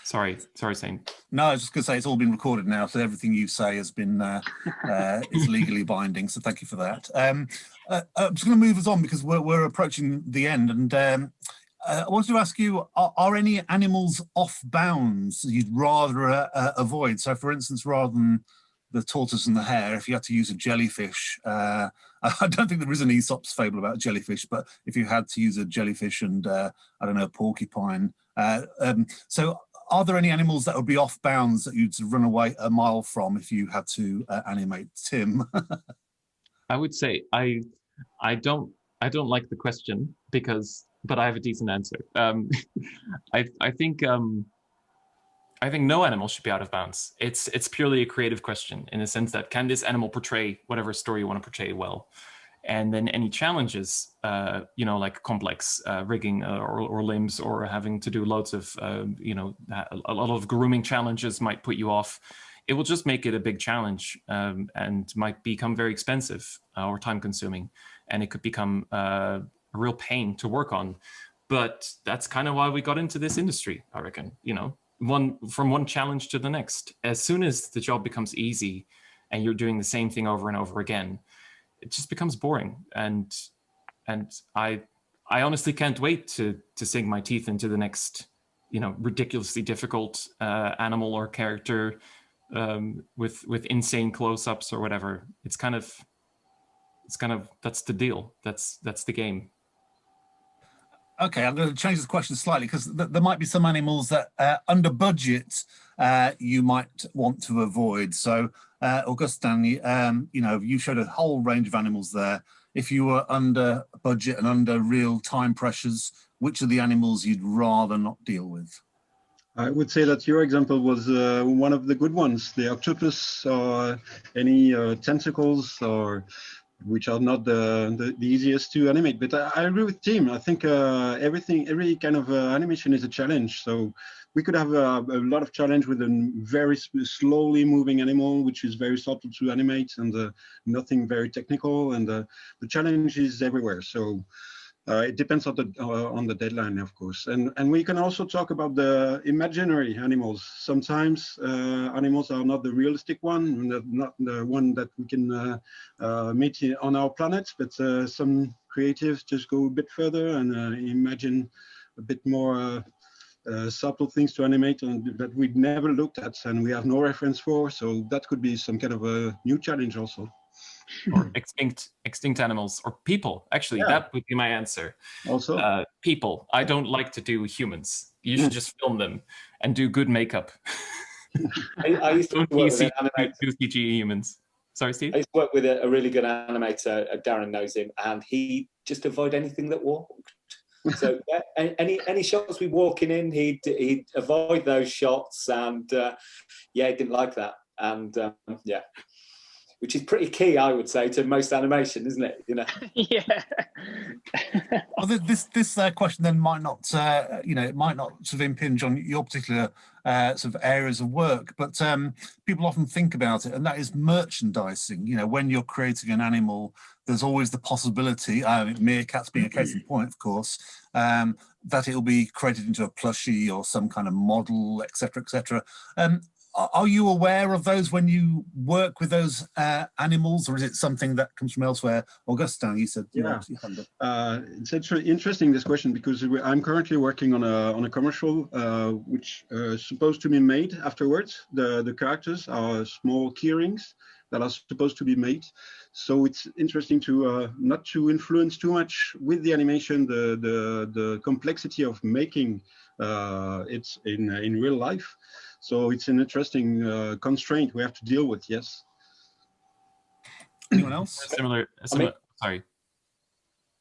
Sorry, Sam. No, I was just going to say it's all been recorded now, so everything you say has been is legally binding. So thank you for that. I'm just going to move us on because we're approaching the end, and I wanted to ask you: are any animals off bounds you'd rather avoid? So, for instance, rather than the tortoise and the hare, if you had to use a jellyfish, I don't think there is an Aesop's fable about jellyfish, but if you had to use a jellyfish and I don't know, a porcupine, so. Are there any animals that would be off bounds that you'd run away a mile from if you had to animate? Tim? I would say I don't like the question but I have a decent answer. I think no animal should be out of bounds. It's purely a creative question in the sense that can this animal portray whatever story you want to portray well? And then any challenges, you know, like complex rigging or limbs, or having to do loads of, you know, a lot of grooming challenges might put you off. It will just make it a big challenge and might become very expensive or time consuming. And it could become a real pain to work on. But that's kind of why we got into this industry, I reckon. You know, one challenge to the next. As soon as the job becomes easy and you're doing the same thing over and over again, it just becomes boring. And I honestly can't wait to sink my teeth into the next, ridiculously difficult animal or character with insane close-ups or whatever. It's kind of that's the deal. That's the game. Okay, I'm going to change the question slightly because there might be some animals that under budget you might want to avoid. So, Augustin, you showed a whole range of animals there. If you were under budget and under real time pressures, which are the animals you'd rather not deal with? I would say that your example was one of the good ones. The octopus or any tentacles, or which are not the easiest to animate. But I agree with Tim. I think every kind of animation is a challenge. So we could have a lot of challenge with a very slowly moving animal, which is very subtle to animate, and nothing very technical. And the challenge is everywhere. So it depends on the deadline, of course. And we can also talk about the imaginary animals. Sometimes animals are not the realistic one, not the one that we can meet on our planet, but some creatives just go a bit further and imagine a bit more subtle things to animate that we'd never looked at and we have no reference for. So that could be some kind of a new challenge also. Or extinct animals, or people. Actually, that would be my answer. Also, people. I don't like to do humans. You should just film them and do good makeup. I used to work with an animator. Do CG humans. Sorry, Steve? I used to work with a really good animator, Darren knows him, and he just avoid anything that walked. So any shots we walking in, he'd avoid those shots, and he didn't like that. And which is pretty key, I would say, to most animation, isn't it? Yeah. Well, this question then might not, it might not sort of impinge on your particular sort of areas of work, but people often think about it, and that is merchandising. When you're creating an animal, there's always the possibility, Meerkats being a case in point, of course, that it'll be created into a plushie or some kind of model, etc., etc. Are you aware of those when you work with those animals, or is it something that comes from elsewhere? Augustin, you said it's interesting, this question, because I'm currently working on a commercial which is supposed to be made afterwards. The characters are small key rings that are supposed to be made. So it's interesting to not to influence too much with the animation the complexity of making it in real life. So it's an interesting constraint we have to deal with. Yes. Anyone else? Similar.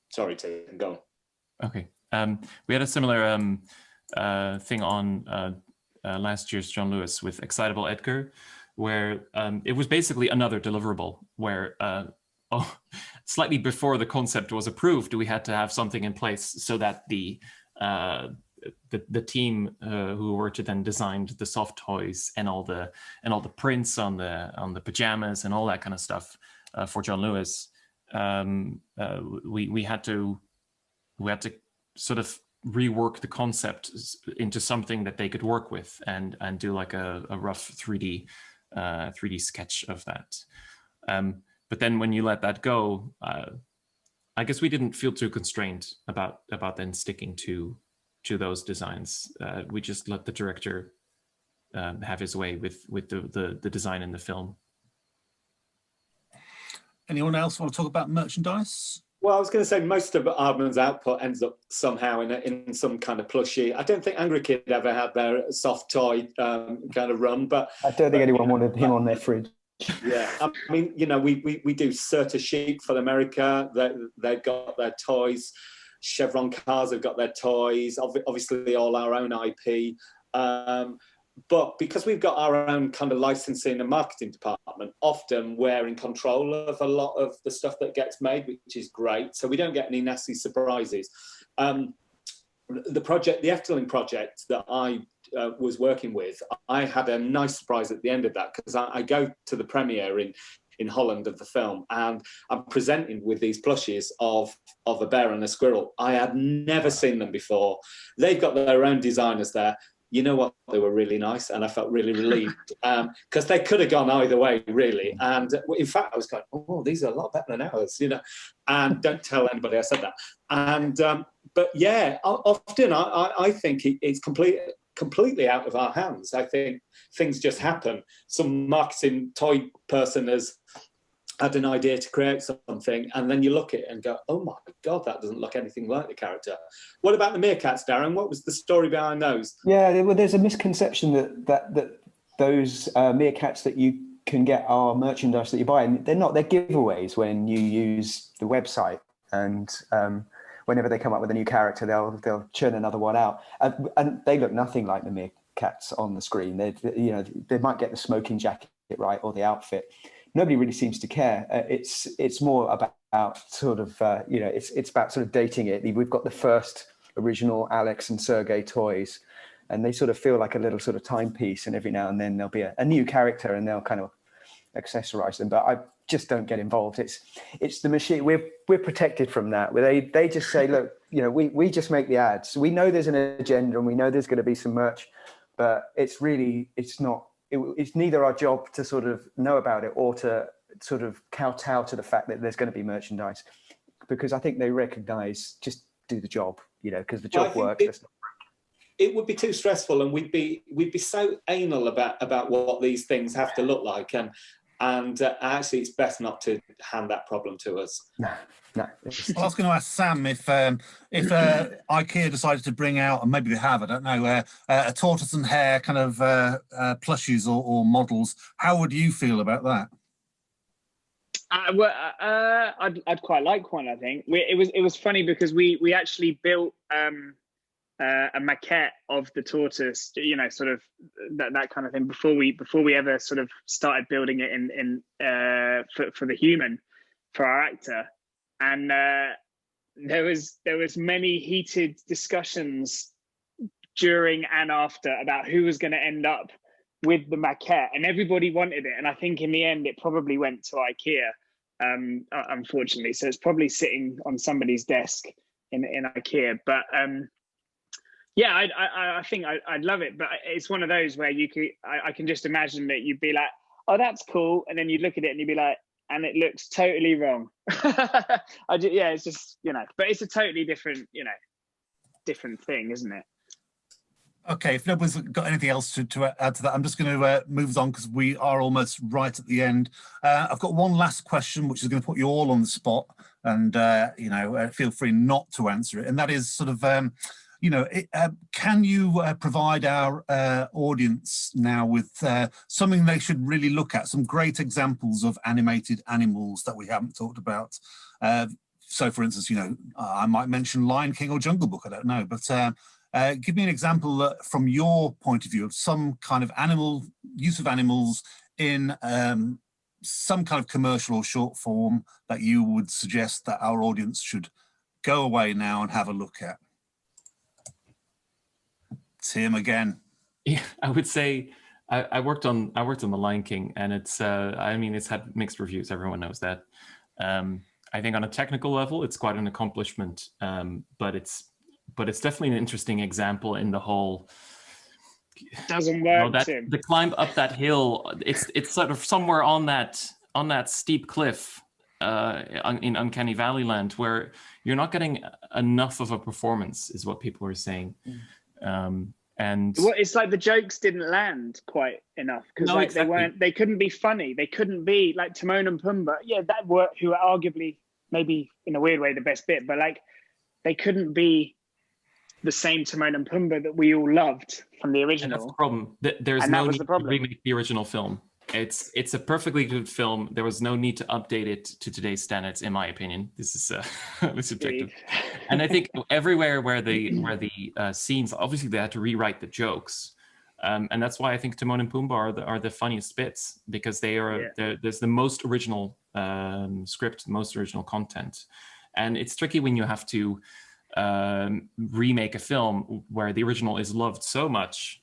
Sorry, Tim, go. Okay. We had a similar thing on last year's John Lewis with Excitable Edgar, where it was basically another deliverable where slightly before the concept was approved, we had to have something in place so that the team who were to then design the soft toys and all the prints on the pajamas and all that kind of stuff for John Lewis, we had to sort of rework the concept into something that they could work with and do like a rough 3D sketch of that. But then when you let that go, I guess we didn't feel too constrained about then sticking to those designs. We just let the director have his way with the design in the film. Anyone else want to talk about merchandise? Well, I was going to say most of Aardman's output ends up somehow in some kind of plushie. I don't think Angry Kid ever had their soft toy kind of run, but I don't think anyone wanted him on their fridge. Yeah, I mean, we do Certa Chic for America. They've got their toys. Chevron cars have got their toys. Obviously, all our own IP. But because we've got our own kind of licensing and marketing department, often we're in control of a lot of the stuff that gets made, which is great. So we don't get any nasty surprises. The Efteling project that I was working with, I had a nice surprise at the end of that, because I go to the premiere in Holland of the film, and I'm presenting with these plushies of a bear and a squirrel. I had never seen them before. They've got their own designers there. you know what, they were really nice, and I felt really relieved because they could have gone either way, really. And in fact, I was going, oh, these are a lot better than ours, you know. And don't tell anybody I said that. And but yeah, often I think it's completely out of our hands. I think things just happen. Some marketing toy person has had an idea to create something, and then you look at it and go, oh my God, that doesn't look anything like the character. What about the meerkats, Darren? What was the story behind those? Yeah, well, there's a misconception that those meerkats that you can get are merchandise that you buy, and they're not. They're giveaways when you use the website, and whenever they come up with a new character, they'll churn another one out, and they look nothing like the meerkats on the screen. They might get the smoking jacket right or the outfit. Nobody really seems to care. It's more about sort of it's about sort of dating it. We've got the first original Alex and Sergei toys, and they sort of feel like a little sort of timepiece. And every now and then there'll be a new character, and they'll kind of accessorize them. But I just don't get involved. It's the machine. We're protected from that. Where they just say, look, we just make the ads. We know there's an agenda, and we know there's going to be some merch, but it's not. It's neither our job to sort of know about it or to sort of kowtow to the fact that there's going to be merchandise, because I think they recognize, just do the job, because the job works. It would be too stressful, and we'd be so anal about what these things have to look like, and actually it's best not to hand that problem to us. No. Well, I was going to ask Sam if IKEA decided to bring out, and maybe they have, I don't know, a tortoise and hare kind of plushies or models. How would you feel about that? I'd quite like one. I think it was funny because we actually built a maquette of the tortoise, sort of that kind of thing before we ever sort of started building it in for the human, for our actor. And there was many heated discussions during and after about who was going to end up with the maquette, and everybody wanted it. And I think in the end, it probably went to IKEA, unfortunately. So it's probably sitting on somebody's desk in IKEA. But yeah, I think I'd love it. But it's one of those where I can just imagine that you'd be like, oh, that's cool, and then you'd look at it and you'd be like, and it looks totally wrong. It's just, but it's a totally different, different thing, isn't it? Okay, if nobody's got anything else to add to that, I'm just going to move on because we are almost right at the end. I've got one last question, which is going to put you all on the spot, and feel free not to answer it. And that is sort of, can you provide our audience now with something they should really look at, some great examples of animated animals that we haven't talked about? So, for instance, I might mention Lion King or Jungle Book, I don't know, but give me an example from your point of view of some kind of use of animals in some kind of commercial or short form that you would suggest that our audience should go away now and have a look at. Tim again. Yeah, I would say I worked on The Lion King, and it's it's had mixed reviews. Everyone knows that. I think on a technical level, it's quite an accomplishment, but it's definitely an interesting example in the whole. Doesn't work. Tim. The climb up that hill, it's sort of somewhere on that steep cliff in Uncanny Valley Land, where you're not getting enough of a performance, is what people are saying. And it's like the jokes didn't land quite enough because exactly. they couldn't be funny. They couldn't be like Timon and Pumbaa. Yeah, that were who are arguably maybe in a weird way the best bit, but like they couldn't be the same Timon and Pumbaa that we all loved from the original. And that's the problem. There's no need to remake the original film. It's a perfectly good film. There was no need to update it to today's standards, in my opinion. This is subjective. And I think everywhere where the scenes, obviously they had to rewrite the jokes, and that's why I think Timon and Pumbaa are the funniest bits, because there's the most original script, most original content, and it's tricky when you have to remake a film where the original is loved so much,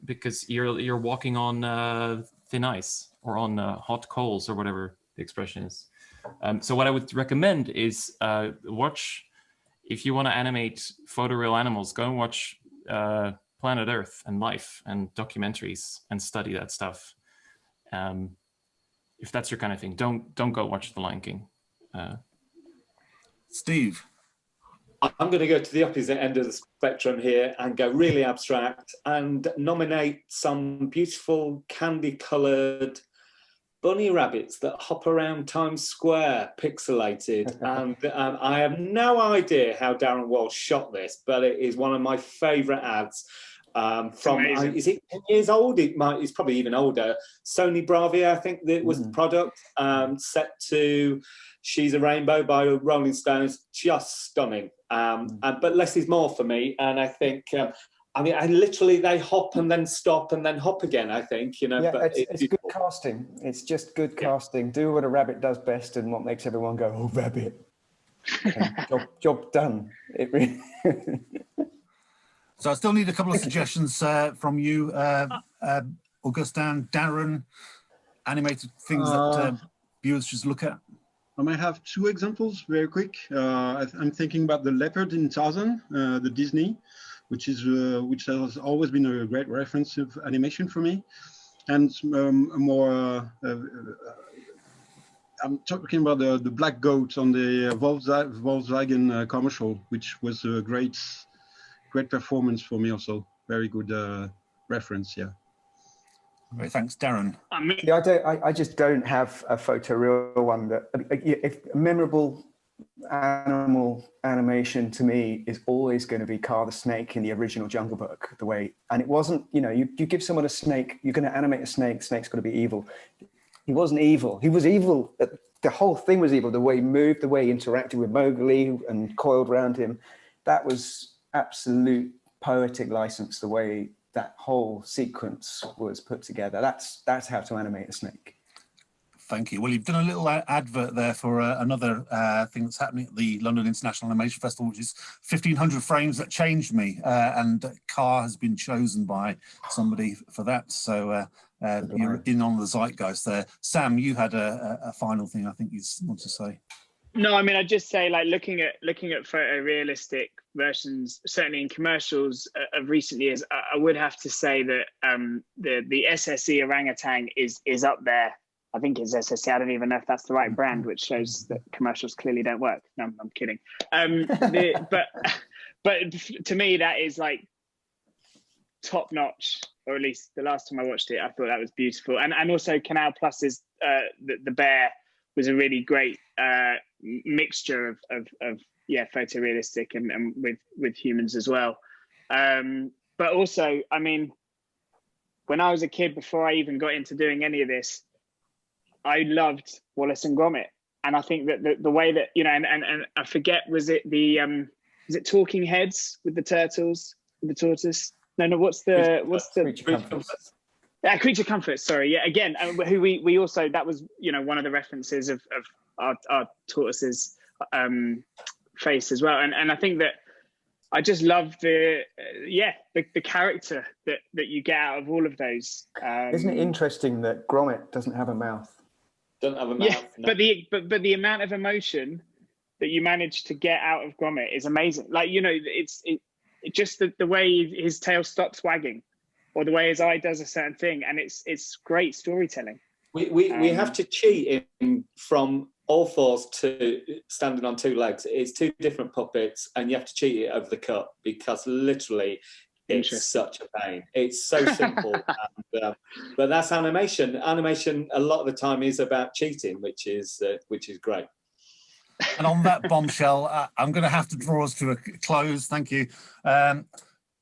because you're walking on thin ice or on hot coals or whatever the expression is. So what I would recommend is watch, if you want to animate photoreal animals, go and watch planet Earth and life and documentaries and study that stuff. If that's your kind of thing, don't go watch The Lion King. Steve. I'm going to go to the opposite end of the spectrum here and go really abstract and nominate some beautiful candy-coloured bunny rabbits that hop around Times Square, pixelated. And I have no idea how Darren Walsh shot this, but it is one of my favourite ads. Is it 10 years old? It's probably even older. Sony Bravia, I think that was the product, set to She's a Rainbow by Rolling Stones. Just stunning. But less is more for me. And I think, I literally, they hop and then stop and then hop again, I think, you know. Yeah, but it's good casting. It's just good casting. Do what a rabbit does best and what makes everyone go, oh, rabbit. Job done. It really... So I still need a couple of suggestions from you, Augustin, Darren, animated things that viewers should look at. I might have two examples very quick. I'm thinking about the leopard in Tarzan, the Disney, which has always been a great reference of animation for me, and I'm talking about the black goat on the Volkswagen commercial, which was a great performance for me also. Very good reference, yeah. Great, thanks, Darren. I just don't have a photoreal one. That if memorable animal animation to me is always going to be Car the Snake in the original Jungle Book. The way, and it wasn't, you give someone a snake, you're going to animate a snake. Snake's got to be evil. He wasn't evil. He was evil. The whole thing was evil. The way he moved, the way he interacted with Mowgli and coiled around him, that was absolute poetic license. The way that whole sequence was put together. That's how to animate a snake. Thank you. Well, you've done a little advert there for another thing that's happening at the London International Animation Festival, which is 1,500 Frames That Changed Me. And Car has been chosen by somebody for that. So you're in on the zeitgeist there. Sam, you had a final thing I think you want to say. No, I mean, I'd just say, like, looking at photorealistic versions, certainly in commercials of recent years, I would have to say that the SSE orangutan is up there. I think it's SSE. I don't even know if that's the right brand, which shows that commercials clearly don't work. No, I'm kidding. But to me, that is like top notch, or at least the last time I watched it, I thought that was beautiful. And also Canal Plus's the bear was a really great mixture of photorealistic and with humans as well. But also, I mean, when I was a kid, before I even got into doing any of this, I loved Wallace and Gromit. And I think that the way that, and I forget, was it Talking Heads with the turtles, with the tortoise? No, what's the Creature Comforts, sorry. Yeah, again, who we also, that was, one of the references of our tortoise's face as well. And I think that I just love the character that you get out of all of those. Isn't it interesting that Gromit doesn't have a mouth? Doesn't have a mouth. Yeah, no. but the amount of emotion that you manage to get out of Gromit is amazing. Like, it's just the way his tail stops wagging, or the way his eye does a certain thing, and it's great storytelling. We have to cheat him from all fours to standing on two legs. It's two different puppets, and you have to cheat it over the cut, because literally it's such a pain. It's so simple. But that's animation. Animation a lot of the time is about cheating, which is great. And on that bombshell, I'm going to have to draw us to a close. Thank you.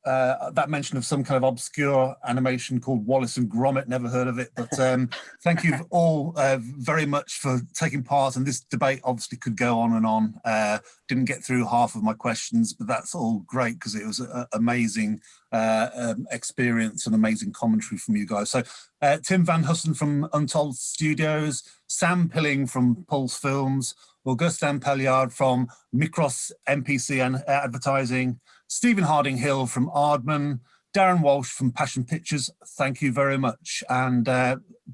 That mention of some kind of obscure animation called Wallace and Gromit, never heard of it, but thank you all very much for taking part. And this debate obviously could go on and on. Didn't get through half of my questions, but that's all great, because it was an amazing experience and amazing commentary from you guys. So Tim Van Hussen from Untold Studios, Sam Pilling from Pulse Films, Augustin Paliard from Mikros MPC and Advertising, Stephen Harding-Hill from Aardman, Darren Walsh from Passion Pictures. Thank you very much, and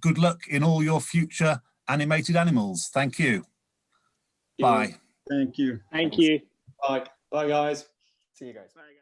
good luck in all your future animated animals. Thank you. Bye. Thank you. Thank you. Bye. Bye, guys. See you guys. Bye, guys.